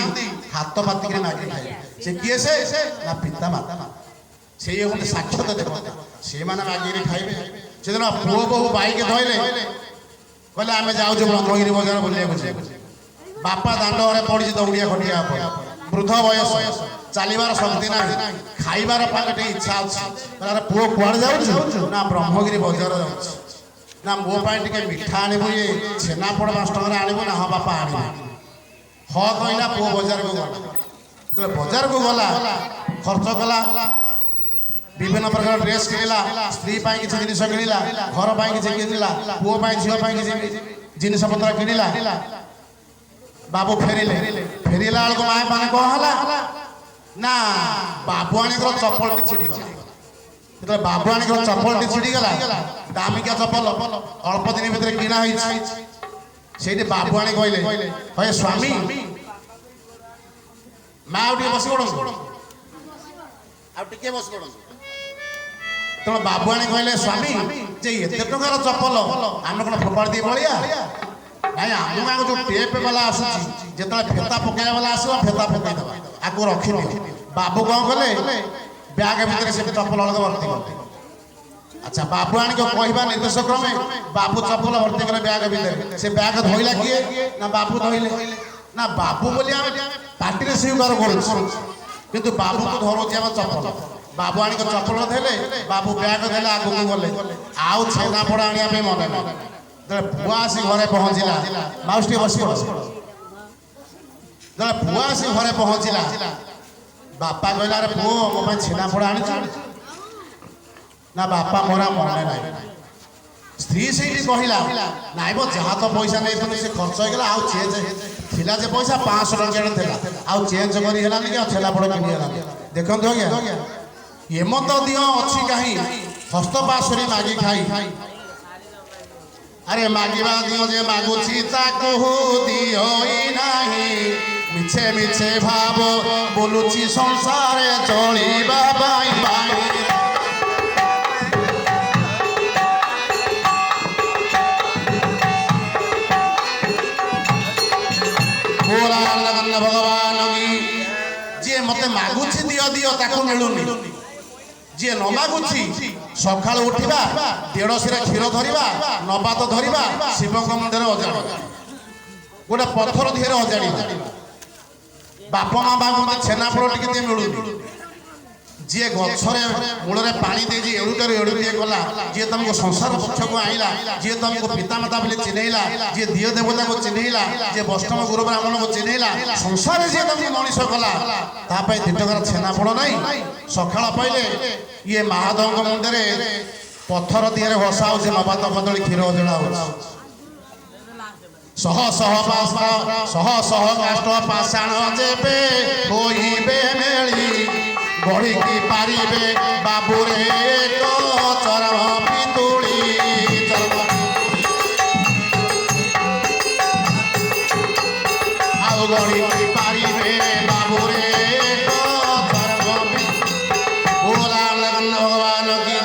Speaker 1: ହାତ ପାତିକିରି ମାଗି ଖାଇ। ସେ କିଏ? ସେ ନା ପିତା ମାତା। ସେଇ ହଉଛନ୍ତି ସାକ୍ଷାତ ଦେବତା। ସେମାନେ ମାଗିକିରି ଖାଇବେ। ସେଦିନ ପୁଅ ବୋହୁ ବାଇକ ଧଇଲେ କହିଲେ ଆମେ ଯାଉଛୁ ବ୍ରହ୍ମଗିରି ବଜାର ବୁଲିବାକୁ। ବାପା ଦାଣ୍ଡରେ ପଡ଼ିଛି ଦୌଡ଼ିଆ ଖଟିଆ ଉପରେ, ବୃଦ୍ଧ ବୟସ, ଚାଲିବାର ଶକ୍ତି ନାହିଁ, ଖାଇବାର ପାଇଁ ଟିକେ ଇଚ୍ଛା ଅଛି। ପୁଅ କୁଆଡ଼େ ଯାଉଛୁ? ନା ବ୍ରହ୍ମଗିରି ବଜାର ଯାଉଛି। ନା ମୋ ପାଇଁ ଟିକେ ମିଠା ଆଣିବୁ, ଇଏ ଛେନାପୋଡ଼ 5 ଟଙ୍କାରେ ଆଣିବୁ। ନା ହଁ ବାପା ଆଣିବୁ। ହଁ କହିଲା, ପୁଅ ବଜାରକୁ ଗଲା। ଯେତେବେଳେ ବଜାରକୁ ଗଲା ଖର୍ଚ୍ଚ କଲା, ବିଭିନ୍ନ ପ୍ରକାର ଡ୍ରେସ୍ କିଣିଲା, ସ୍ତ୍ରୀ ପାଇଁ କିଛି ଜିନିଷ କିଣିଲା, ଘର ପାଇଁ କିଛି କିଣିଲା, ପୁଅ ପାଇଁ ଝିଅ ପାଇଁ କିଛି ଜିନିଷ ପତ୍ର କିଣିଲା। ବାବୁ ଫେରିଲା ବେଳକୁ ମା ମାନେ କଣ ହେଲା ନା ବାବୁଆଣୀଙ୍କର ଚପଲଟି ଛିଡ଼ିଗଲା। ଯେତେବେଳେ ବାବୁଆଣୀଙ୍କର ଚପଲଟି ଛିଡ଼ିଗଲା, ଦାମିକିଆ ଚପଲ ଅଳ୍ପ ଦିନ ଭିତରେ କିଣା ହେଇଛି, ସେଇଠି ବାବୁଆଣୀ କହିଲେ, ହଏ ସ୍ୱାମୀ ମା ଆଉ ଟିକେ ବସି ପଡ଼ନ୍ତୁ, ଆଉ ଟିକେ ବସି ପଡ଼ନ୍ତୁ। ତେଣୁ ବାବୁଆଣୀ କହିଲେ, ସ୍ୱାମୀ ଯେ ଏତେ ଟଙ୍କାର ଚପଲ ଆମେ କଣ ଫୋପାଡ଼ି ଦେଇ ପଳିଆ? ନାଇଁ, ଆମ ଗାଁକୁ ଯୋଉ ଟେପ ବାଲା ଆସୁଛି, ଯେତେବେଳେ ଫେତା ପକେଇବା ବାଲା ଆସିବ ଫେତା ପକେଇଦେବା, ଆକୁ ରଖିଦିଅ। ବାବୁ କଣ କଲେ? ବ୍ୟାଗ ଭିତରେ ସେ ଚପଲ ଅଲଗା ଭର୍ତ୍ତି କଲେ। ଆଚ୍ଛା, ବାବୁଆଣୀଙ୍କ କହିବା ନିର୍ଦ୍ଦେଶ କ୍ରମେ ବାବୁ ଚପଲ ଭର୍ତ୍ତି କଲେ ବ୍ୟାଗ ଭିତରେ। ସେ ବ୍ୟାଗ ଧଇଲା କିଏ? ନା ବାବୁ ଧଇଲେ। ନା ବାବୁ ବୋଲି ଆମେ ପାଟିରେ ସ୍ୱୀକାର କରୁଛୁ, କିନ୍ତୁ ବାବୁକୁ ଧରୁଛି ଆମ ଚପଲ। ବାବୁଆଣୀଙ୍କ ଚପଲ ଧଇଲେ, ବାବୁ ବ୍ୟାଗ ଦେଲେ, ଆଗକୁ ଗଲେ। ଆଉ ଛେନାପୋଡ଼ ଆଣିବା ପାଇଁ ମନେ ନାହିଁ। ଯେତେବେଳେ ପୁଅ ଆସି ଘରେ ପହଞ୍ଚିଲା, ମାଉସୀ ଟିକେ ବସି ପଡ଼। ଯେତେବେଳେ ପୁଅ ଆସି ଘରେ ପହଞ୍ଚିଲା, ବାପା କହିଲା, ଆରେ ପୁଅ ମୋ ପାଇଁ ଛେନାପୋଡ଼ ଆଣିଛୁ? ନା ବାପା ମୋର ମନେ ନାହିଁ। ସ୍ତ୍ରୀ ସେଇଠି କହିଲା, ନାଇଁ ମ ଯାହା ତ ପଇସା ନେଇଥିଲୁ ସେ ଖର୍ଚ୍ଚ ହେଇଗଲା, ଆଉ ଚେଞ୍ଜ ଥିଲା ଯେ ପଇସା 500 ଟଙ୍କିଆ ଥିଲା, ଆଉ ଚେଞ୍ଜ କରି ହେଲାନି କି ଆଉ ଛେନାପୋଡ଼ କିଣି ହେଲାନି। ଦେଖନ୍ତୁ ଆଜ୍ଞା, ଏମତ ଦିଅ ଅଛି କାହିଁ ହସ୍ତ ପାଶୋରି ମାଗି ଖାଇ। ଆରେ ମାଗିବା ଦିଅ ଯେ ମାଗୁଛି ତାକୁ ଦିଅଇ ନାହିଁ, ମିଛେ ମିଛେ ଭାବ ବୋଲୁଛି ସଂସାରେ ଚଳିବା ପାଇଁ। ଭଗବାନ ଯିଏ ମତେ ମାଗୁଛି ଦିଅ ଦିଅ ତାକୁ ମିଳୁନି, ଯିଏ ନ ମାଗୁଛି ସକାଳୁ ଉଠିବା, ଦେଢ଼ଶିରା କ୍ଷୀର ଧରିବା, ନବାତ ଧରିବା, ଶିବଙ୍କ ମନ୍ଦିରରେ ଅଜାଡ଼ିବା, ଗୋଟେ ପଥର ଦିହରେ ଅଜାଡ଼ିବା। ବାପା ମା ମାଗନ୍ତି ଛେନାପୋଡ଼ ଟିକେ ଦିଏ, ମିଳୁନି। ଯିଏ ଗଛରେ ମୂଳରେ ପାଣି ଦେଇଛି, ଏଡ଼ୁଟାରୁ ଏଡ଼ୁଟିଏ କଲା, ଯିଏ ତମକୁ ସଂସାର ପକ୍ଷକୁ ଆଇଲା, ଯିଏ ତମକୁ ପିତାମାତା ବୋଲି ଚିହ୍ନେଇଲା, ଯିଏ ଦିଅ ଦେବତାକୁ ଚିହ୍ନେଇଲା, ଯିଏ ବୈଷ୍ଣବ ଗୁରୁ ବ୍ରାହ୍ମଣକୁ ଚିହ୍ନେଇଲା, ସଂସାରରେ ଯିଏ ତମକୁ ମଣିଷ କଲା, ତା ପାଇଁ 2 ଟଙ୍କାର ଛେନାପୋଡ଼ ନାହିଁ। ସକାଳ ପାଇଲେ ଇଏ ମହାଦେବଙ୍କ ମନ୍ଦିରରେ ପଥର ଦିହରେ ବସା ହଉଛି, ନବାତ କଦଳୀ କ୍ଷୀର ଅଜଡ଼ା ହଉଛି। ଶହ ଶହ କାଷ୍ଟ ପାଷାଣ ଯେବେ ହୋଇବେ ମେଳି, ଗଢ଼ିକି ପାରିବେ ବାବୁରେ ଏକ ଚରଣ ପିତୁଳି। ଆଉ ଗଢ଼ିକି ପାରିବେ ବାବୁରେ ଏକ ଚରଣ ଭଗବାନ କି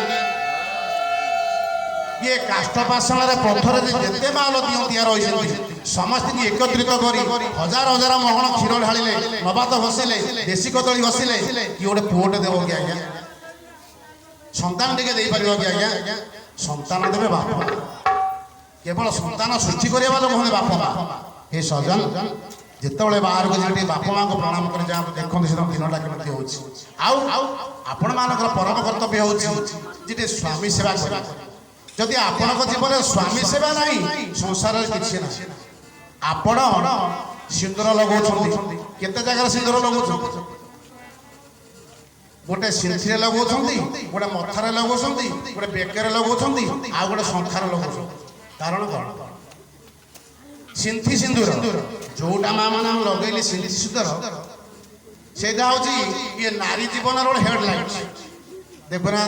Speaker 1: ଇଏ କାଷ୍ଟ ପାଷାଣରେ ପଥରରେ ଯେତେ ମାଲ ଦିଅନ୍ତି ରହିଛନ୍ତି, ସମସ୍ତଙ୍କୁ ଏକତ୍ରିତ କରି ହଜାର ହଜାର ମହଣ କ୍ଷୀର ଢାଳିଲେ, ନବାତ ଘଷିଲେ, ଦେଶୀ କଦଳୀ ଘଷିଲେ। କି ଗୋଟେ ପୁଅଟେ ଦେବ କି ଆଜ୍ଞା? ସନ୍ତାନ ଟିକେ ଦେଇପାରିବ କି ଆଜ୍ଞା? ସନ୍ତାନ ଦେବେ ବାପା ମା। କେବଳ ସନ୍ତାନ ସୃଷ୍ଟି କରିବା ଲୋକ ହୁଅନ୍ତି ବାପା ମା। ଏ ସଜନ ଯେତେବେଳେ ବାହାରକୁ ଯାଆନ୍ତି ବାପା ମାଙ୍କୁ ପ୍ରଣାମ କରି ଯାଆନ୍ତୁ, ଦେଖନ୍ତୁ ସେଦିନ ଦିନଟା କେମିତି ହେଉଛି। ଆଉ ଆପଣମାନଙ୍କର ପରମ କର୍ତ୍ତବ୍ୟ ହେଉଛି ଯେ ସ୍ୱାମୀ ସେବା କରିବା। ଯଦି ଆପଣଙ୍କ ଜୀବନରେ ସ୍ୱାମୀ ସେବା ନାହିଁ, ସଂସାରରେ କିଛି ନାହିଁ। ଆପଣ ସିନ୍ଦୁର ଲଗାଉଛନ୍ତି, କେତେ ଜାଗାରେ ସିନ୍ଦୁର ଲଗାଉଛନ୍ତି? गोटे सिंथी लगाउछन्ती गोटे मथारे लगाउछन्ती गोटे बेकरे लगाउछन्ती आ गोटे शंखारे लगाउछन्ती कारण कौन सिंथी सिंदूर जोटा माँ मैंने लगेली सिंथी सिंदूर सेटा हूँ ये नारी जीवन हेडलाइट देखुना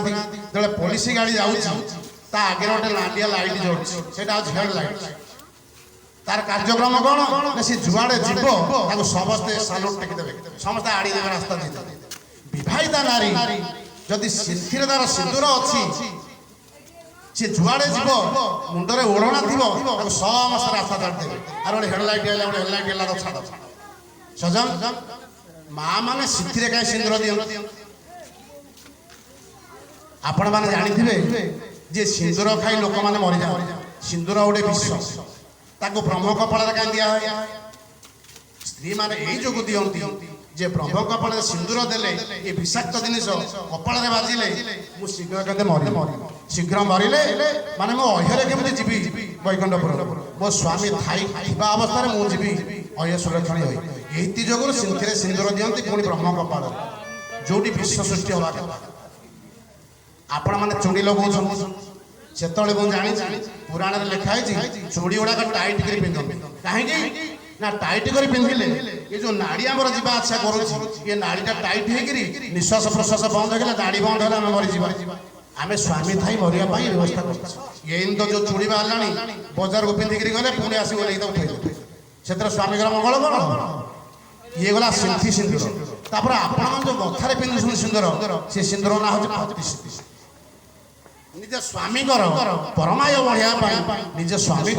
Speaker 1: जो पुलिस गाड़ी जाऊँगी ता आगे गोटे लांडिया लाइट जोड़ी से हेडलाइट तार कार्यक्रम कौन ना सी जुआड़े जीव समस्ते सालुट टेकिदेवे समस्ते आड़ी देवे रास्ता देते विवाहिता नारी जदि सिंथी तार सिंदूर अच्छी सी जुआड़े जीव मुंडरे ओढ़ना थी समस्त रास्ता छाड़देवे आर गोटे हेडलाइट है छाड़ सजन माँ मैंने सिंथी कहीं सिंदूर दिखते आपण मैंने जानी जे सिंदूर खाई लोक मैंने मरी जाए सिंदूर गोटे विष ताको ब्रह्म कपाल कहीं दिया स्त्री मैंने यही जो दिखती जे ब्रह्म कपाल सिंदूर देले ये विषाक्त जिनिस कपाल बाजिले मु शीघ्र के मरी शीघ्र मरिले माने मो अह्ୟରେ केमती जीवी वैकुंठपुर मो स्वामी थाई अवस्था मुझे अह्य सुरक्षण यही जो सिंथी सिंदूर दिखती पुणी ब्रह्म कपाल जोटी विश्व सृष्टि हवा कथा आपण मैंने चूड़ी लगाऊँ से जानी पुराण लिखाई चूड़ी गुड़ाक टाइट कर पिंधि कहीं ना टाइट कर पिंधिले ये जो नाड़ी आम जा आशा करुँ ये नाड़ीटा टाइट होगी निश्वास प्रश्वास बंद हो नाड़ी बंद है मरीजा आम स्वामी थी मरिया व्यवस्था कर तो जो चूड़ी बाहर बजार को पिंधिक गले पुणी आस उठे से स्वामी मंगल कौन ये गला सिंथी सिंदूर तापर आपण जो मथारे पिंधुन सिंदूर से सिंदूर ना हूँ निज स्वामी परमाय बढ़िया निज स्वामी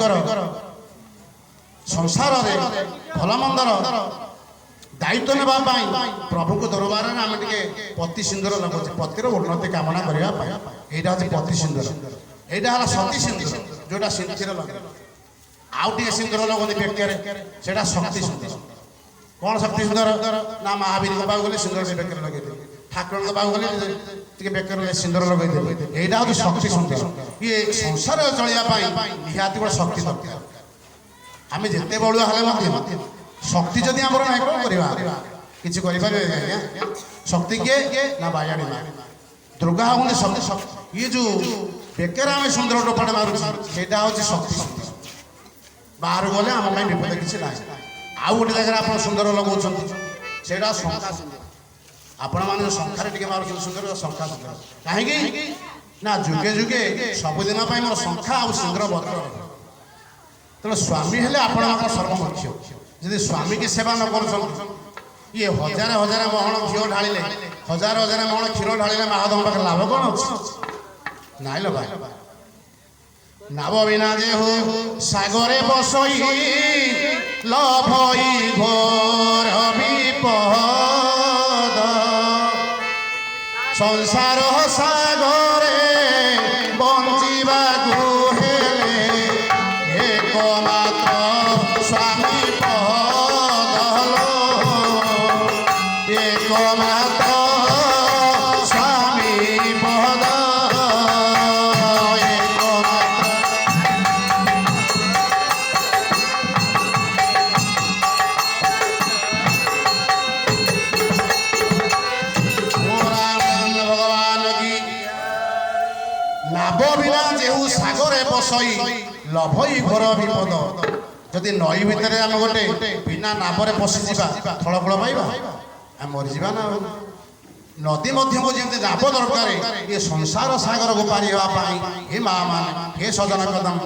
Speaker 1: संसार भल मंदर दायित्व ना प्रभु को दरबार में आम टे पति सिंदूर लगुचे पतिर उन्नति कामना करने यहाँ हूँ पति सिंदूर यहाँ है सती सिंदूर जोटा सिंथी लगे आउ टे सिंदूर लगती बेकर से शक्ति सिंदूर कौन शक्ति सिंदूर ना महावीर पाक गले सिंदूर बेकर लगे ठाकुर पाक गले बेकर सिंदूर लगे यहाँ हूँ शक्ति सिंदूर ये संसार चलिया निहाती गोटे शक्ति दरकार आम जिते बड़ुआ हेल्ले शक्ति जदि आम ना कौन करवा किसी शक्ति किए ना बायाणी माँ दुर्गा हूँ शक्ति ये जो बेकर आम सुंदर टोपाटे मारूँ से हूँ शक्ति बाहर गले आम विपद किसी ना आउ गोटे जगह आप सुंदर लगाऊँ से शंखा आपण मैंने शंखार टे मार सुंदर शंखा सुंदर कहीं ना जुगे जुगे सबुदिन मोर शंखा आ सुंदर बद्र तेणु स्वामी हेले आपण सर्वमुख्य जदि स्वामी की सेवा न कर ये हजार हजार महण घी ढाले हजार हजार महण क्षीर ढाले महादेव पाखे लाभ कौन अच्छे नाई लो भाई नाव बिना जे हो सागरे बसई लभई घोर विपद संसार सागरे बंचिबा हेले एकमात्र स्वामी पद एकमात्र स्वामी पद नाव बिना जेहू सागरे बसई लभई घोर विपद जदि नई भितर आम गोटे बिना नावरे पशिजा थलकूल पाइबा आम मरीजा ना नदी मध्य को जमी नाव दरकार ये संसार सागर को पारी हाँपाई हे माँ मान हे सजन कदम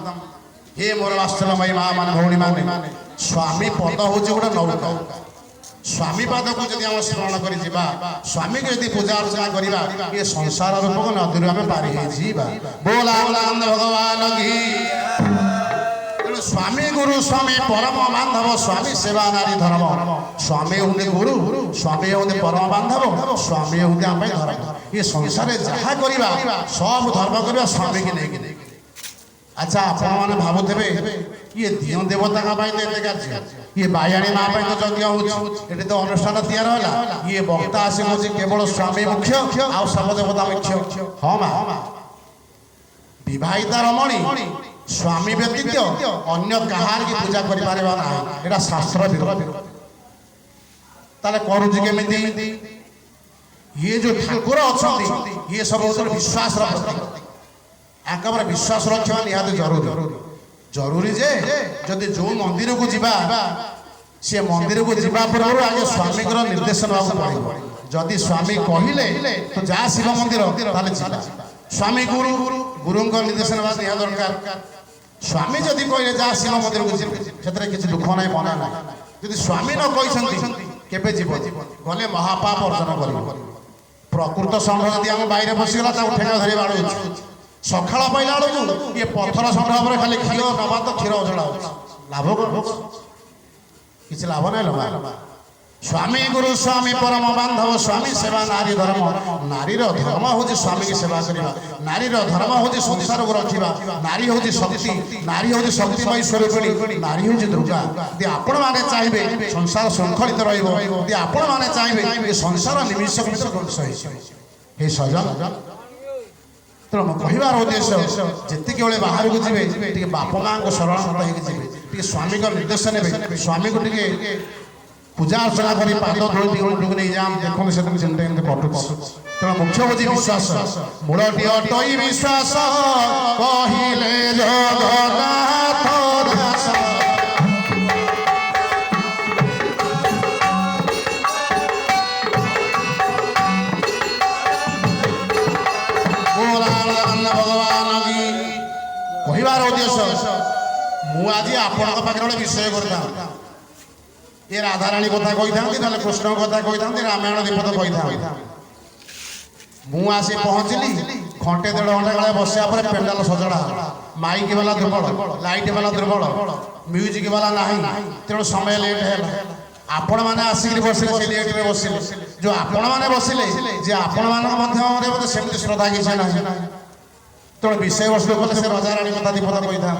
Speaker 1: हे मोर वास्तवमयी माँ मान भौणी मान स्वामी पद हूँ गोटे नौका स्वामी पाद को जब आम स्मरण कर स्वामी को यदि पूजा अर्चना करवा ये संसार रूपक नदी आम पारी बोला भगवान की तेणु स्वामी गुरु स्वामी परम बांधव स्वामी सेवा नारी धर्म स्वामी हूँ गुरु स्वामी हूँ परम बांधव स्वामी हूँ आम धर्म ये संसार जहाँ करवा सब धर्म करवा स्वामी की नहीं अच्छा आपण मैंने भावुवे ये दियो देवता कार्य ये बायाणी माँ तो यज्ञ होती तो अनुष्ठान तैयार है ये वक्ता आसी केवल स्वामी मुख्य आउ सब देवता मुख्य हाँ माँ विवाहिता रमणी स्वामी व्यतीत अन्य कहार की पूजा कर शास्त्र विरोध ताले करुची केमिति ये जो ठाकुर अच्छा ये सब विश्वास आंकर विश्वास रखा निहाती जरूरी जरूरी जे जदि जो मंदिर को जीवा से मंदिर को जीवा पूर्व आगे स्वामी निर्देश ना जदि स्वामी कहले तो जा शिव मंदिर स्वामी गुरु गुरु निर्देश ना निहा दरकार स्वामी जदि कहले जा शिव मंदिर को जीवे किसी दुख ना मना ना जदि स्वामी न कहे जीव गले महापाप अर्जन कर प्रकृत षंढ जदि आम बाहर बसीगला ठेंगा धरी बाड़ू सकाल पाइला बेलू ये पथर षंढ पर खाली क्षीर नवा तो क्षीर अजड़ा लाभ कौन किसी लाभ ना स्वामी गुरु स्वामी परम बांधव स्वामी सेवा नारी धर्म नारीर धर्म हूँ स्वामी की सेवा करवा नारीर धर्म हूँ संसार को रखा नारी हूँ शक्ति नारी हूँ शक्तिमयी स्वरूपिणी नारी हूँ दुर्गा यदि आपण मैंने चाहिए संसार श्रृंखलित रही आपण मैंने चाहिए संसार निमिष ध्वंस हे सजन तेणु कहबार उद्देश्य जितक बेले बाहर को जी बाप माँ को शरण जी स्वामी का निर्देश ने स्वामी को पूजा अर्चना कर पाद धोई नहीं जाम देखो से कटु तेना मुख्य हूँ विश्वास मूलटी अटई विश्वास कहले जगन्नाथ दास भगवान की कहबार उद्देश्य मु आज आपण पाखे गोटे विषय करता ये राधाराणी कथा कही था कृष्ण कथा कही था रामायण विपद कही था मु आसी पहुँचली घंटे 1.5 घंटा काले बसिया पर पेंडाल सजड़ा माइक वाला दुर्बल लाइट वाला दुर्बल म्यूजिक वाला नहीं तेणु समय लेट है आपण मैंने आसिक बसिले से लेट रे बसिले जो आपण मैंने बसिले जे आपण मान सेमती श्रद्धा किसी ना तेणु विषय वस्तु कले से राजाराणी कथा विपद कही था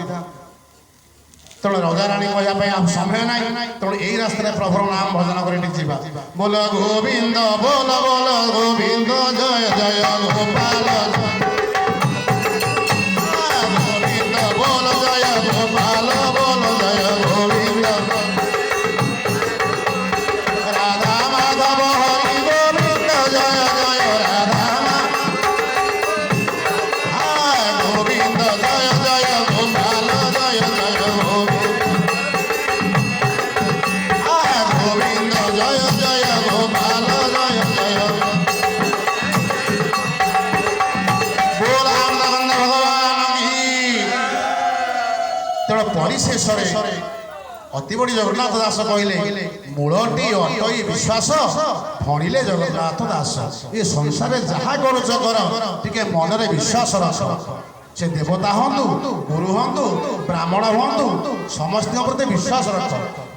Speaker 1: तेणु राजाराणी कहवाई आप समय ना तेणु यही रास्ते प्रभुर नाम भजन कर बोल गोविंद बोल बोल गोविंद जय जय गोपाल गोविंद बोल जय गोपाल बोल जय गोविंद राधा माधव हरि गोविंद जय जय राधा गोविंद जय जय गोपाल जय जय परिशेष अति बड़ी जगन्नाथ दास कहले मूलटी अटई विश्वास भणिले जगन्नाथ दास ये संसार जहाँ करुच कर मनरे विश्वास रख से देवता हूँ गुरु हूँ ब्राह्मण हूँ समस्त प्रति विश्वास रख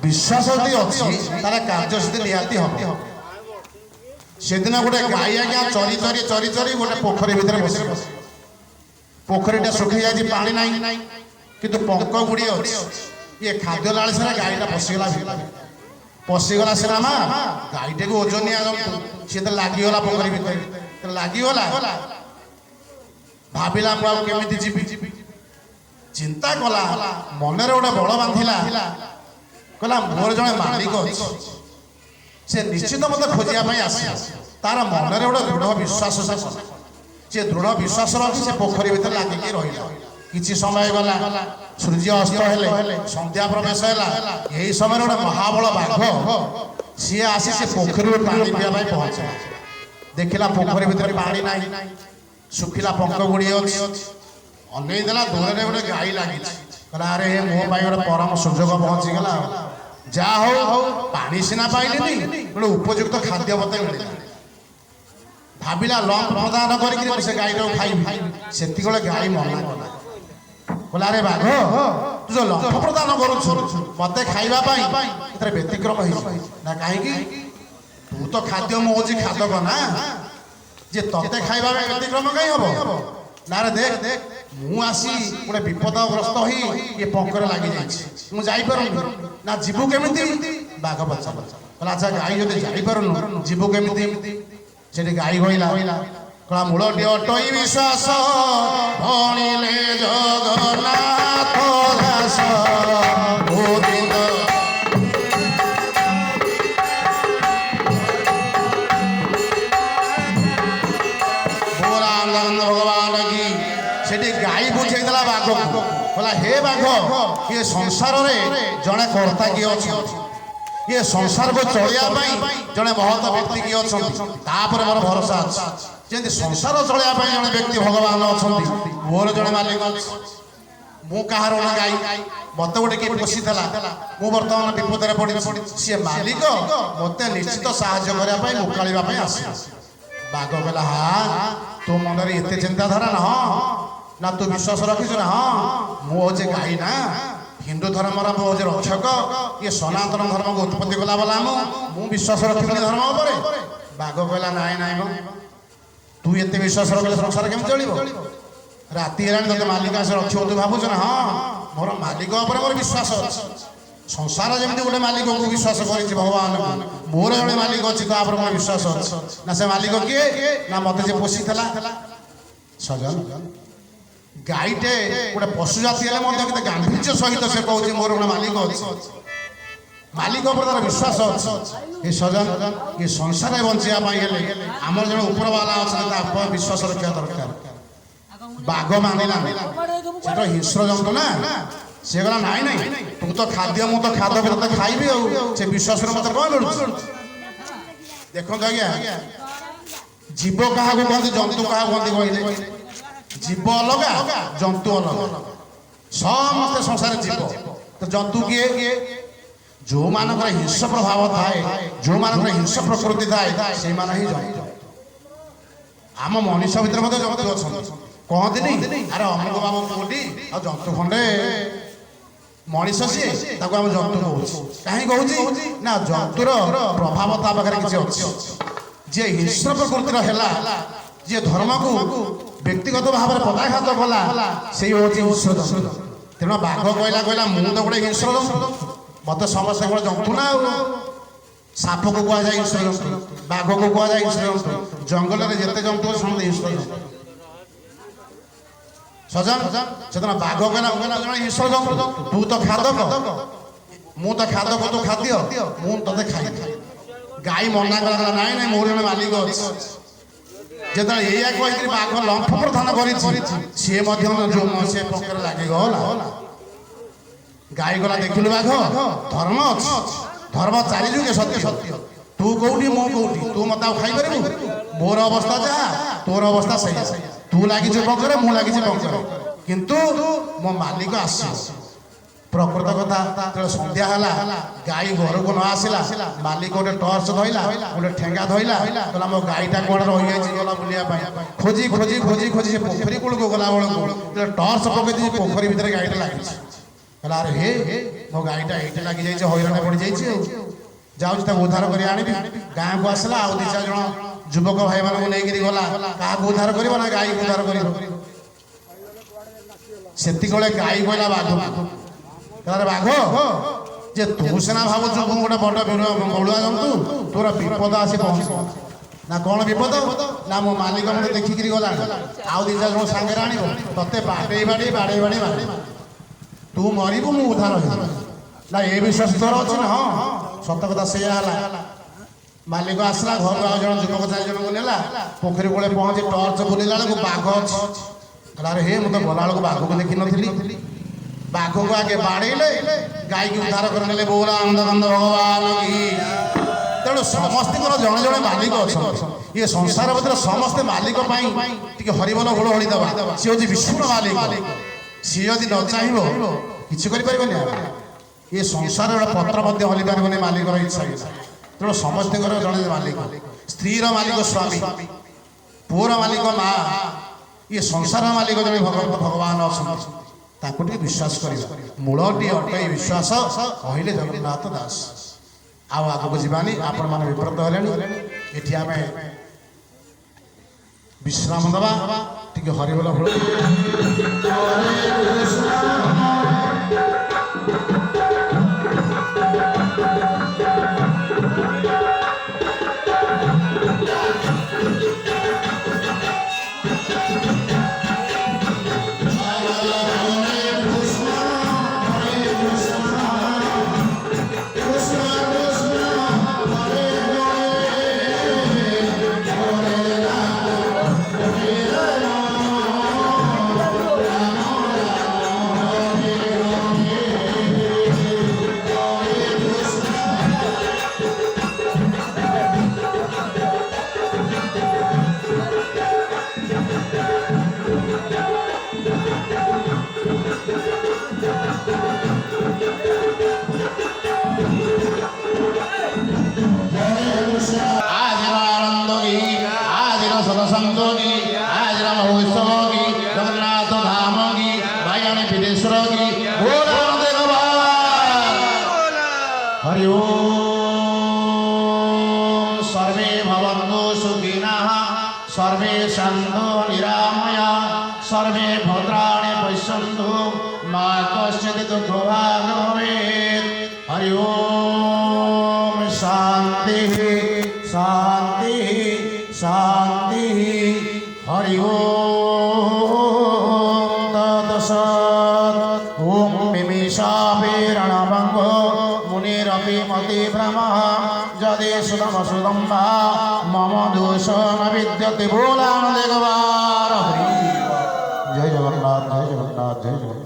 Speaker 1: विश्वास यदि अच्छी तार कार्यसिद्धि निहाती हम से दिन गोटे गाई आज्ञा चरी चरी चरी चरी गोटे पोखरी भितर बस पोखरीटा सुखी जाए पानी ना किंतु पंक गुड़ी अच्छी ये खाद्य लालसा गाईटा पशिगला सीना माँ गाईटे को ओजनिया सी तो लगिगला पोखरी भितर लगिगला भाविला केमी जीवी चिंता कला मनरे गोटे बल बांधिला कहला मोर जड़े मालिक अच्छे से निश्चित मत खोजापी आस तार मनरे गोटे दृढ़ विश्वास से दृढ़ विश्वास रखी से पोखरी भितर लगिकी रहा किसी समय गला सूर्य अस्त हेले संध्या प्रवेश है यही समय गोटे महाबल बाघ सी आसी से पोखरी पानी पीवा पहुंचा देखला पोखरी भितर पानी ना सुखिला पंक गुड़ी अच्छी अनेक देला दूर में गोटे गाई लगी कहला अरे मो गोटे परम सुजोग पहुंचीगला जा हो पानी सीना पाइली गोटे उपयुक्त खाद्य मत मिले भाविला लंग प्रदान कर गाई खाई से गाई मना कहला अरे बाघ तू जो लंफ प्रदान करुछु मत खाइबा व्यतिक्रम ना कहीं तू तो खाद्य मुझे खादक ना जे तते खाइबा व्यतिक्रम कहीं हम ना रे देख मु आसी गोटे विपदग्रस्त हो ये पंकर लगी मुझे जापर ना जीवु केमी बाघ बच्चा कहला अच्छा गाई जो जापर जीवु केमी से गाई कहला कला मूलटी अटई विश्वास भणिले जगन्नाथ दास गोविंद कहला हे बाघ ये संसार रे जड़े कर्ता किए अच्छा ये संसार को चलिया जड़े महत व्यक्ति किए अच्छा मोर भरोसा अच्छी जमी संसार चलिया जड़े व्यक्ति भगवान अच्छा मोर जड़े मालिक मु कहार गाई मत गोटे किए पोषी मु बर्तमान विपद पड़ी सी मालिक मत निश्चित साहाय्य करने मुकाड़ा आस बाघ कहला हाँ तो मन एत चिंताधारा ना हाँ ना तू विश्वास रखीस ना हाँ मु हूँ गाई ना हिंदू धर्म हूँ रक्षक ये सनातन धर्म को उत्पत्ति कला वाला मु विश्वास रखी धर्म उपर बाघ कहला नाई नाई तू एत विश्वास रखले संसार केम चलो राति है मालिक आस रखो तू भावुच ना हाँ मोर मालिक मोर विश्वास अच्छी संसार जमी गोटे मालिक को विश्वास कर भगवान मोर जड़े मालिक अच्छी तो मोर विश्वास अच्छी ना से मालिक किए ना मत जे पोषी सजन गाईटे गोटे पशु जाति है गांभीर्य सहित से कहूँ मोर गोटे मालिक अच्छी मालिक तार विश्वास अच्छी ये सजन ये संसार बचाई आम जो ऊपर वाला अच्छा विश्वास रखा दरकार बाघ मानिला से हिंस्र जंतु ना सी गला नाई नाई तू तो खाद्य मु तो खाद्य भी तो खाइबी से विश्वास मत कौन मिलू देखो आज्ञा जीव क्या कहते जंतु क्या कहते कहले जीव अलग जंतु अलग समस्त संसार जीव तो जंतु किए जो मान हिंस प्रभाव थाए जो मान हिंस प्रकृति थाए से ही जंतु आम मनीष भर जंतु अच्छा कहते नहीं अरे अमुक बाबू बोली आ जंतु खंडे मनीष सी आम जंतु कह कहीं कहूँ ना जंतुर प्रभाव ता पाखे किसी अच्छी जी हिंस्र प्रकृतिर है जी धर्म को व्यक्तिगत भाव में पदाघात कला से हूँ हिंस्र जंतु तेणु बाघ कहला कहला मुझे तो गोटे हिंस्र जंतु मत समस्त गोटे जंतु ना साप को कहुए हिंस्र जंतु बाघ को कहुए हिंस्र जंतु जंगल में जिते जंतु समस्त हिंस्र जंतु सजन से बाघ कहना हिंस्र जंतु तू तो खादक मु तो खादक तू खाद्य मु ते खाई गाई मना करा नाई ना मोर जन मालिक अच्छी जो या कही बाघ लंफ प्रदान कर सी से पकड़ लगिगला गाई गला देखिलु बाघ धर्म अच्छी धर्म चाली जुगे सत्य सत्य तू कौटी मु कौटी तू मत खाई पारू मोर अवस्था जहाँ तोर अवस्था सही तू लगी पंकरे मु लगी पंकरे किंतु मो मालिक आस प्रकृत कथा सन्ध्या है गाई घर को न आसला मालिक गोटे टर्च धरला गोटे ठेंगा धरला कहला मो गाईटा कौन रही गला बुलाया खोजी खोजी खोजी खोजी से पोखरी कूल को गला बेलू टर्च पकई पोखरी भितर गाईटा लगी कहला अरे हे मो गाईटा ये लगी जाइए हईराण पड़ जाइए जाऊँ उद्धार कर आनी गाँव को आसला आउ दि चार जन युवक भाई मान नहीं गला क्या उद्धार कर ना गाई उद्धार कर गाई कहला बाघ कहला बाघ जे तू सीना भावुँ गोटे बड़ बड़ुआ जंतु तोर विपद आसी पहुँच ना कौन विपद ना मो मालिक मत देखिक गला आउ दि चार जन सांगे आण ते बाड़े बाड़े बाड़े बाड़े बाड़े तू मरबू मु उद्धार ना ये विश्वास तोर अच्छे ना हाँ सत कथा से मालिक आसला घर आउ जन युवक चार जन को नेला पोखरी कूले पहुँची टर्च बुलला बेलू बाघ अच्छी अरे हे मुझे गला बेलू बाघ को देखी नी बाघ को आगे बाड़े गाई की उद्धार करने बोला आनंद भगवान की तेणु समस्त जड़े जड़े मालिक अच्छा ये संसार भर समस्ते मालिक हरिबल घोड़ हड़ी दबा सी हूँ विष्णु मालिक सी यदि न चाह कि ये संसार पत्र हली पारे मालिक इच्छा तेणु समस्त जड़े मालिक स्त्री मालिक स्वामी पुअर मालिक माँ ये संसार मालिक जड़े भगवान अच्छा विश्वास कर मूलटी अटे विश्वास कहले जगन्नाथ दास आगक जावानी आपण मैंने विप्रत है ये आम विश्राम दबा टी हरिबोल हरि ओम सर्वे भवन्तु सुखिनः सर्वे सन्तु निरामयाः सर्वे भद्राणि पश्यन्तु मा कश्चित् दुःखभाग् भवेत् हरि ओम शांति शांति शांति हरि ओम तत्सत् ओम मिमिषाभिरणभङ्गो मुनिरपि मतिभ्रमः यदि सुदं वा मम दोषो न विद्यते बोलान एकबार हरि जय जगन्नाथ जय जगन्नाथ जय जगन्नाथ।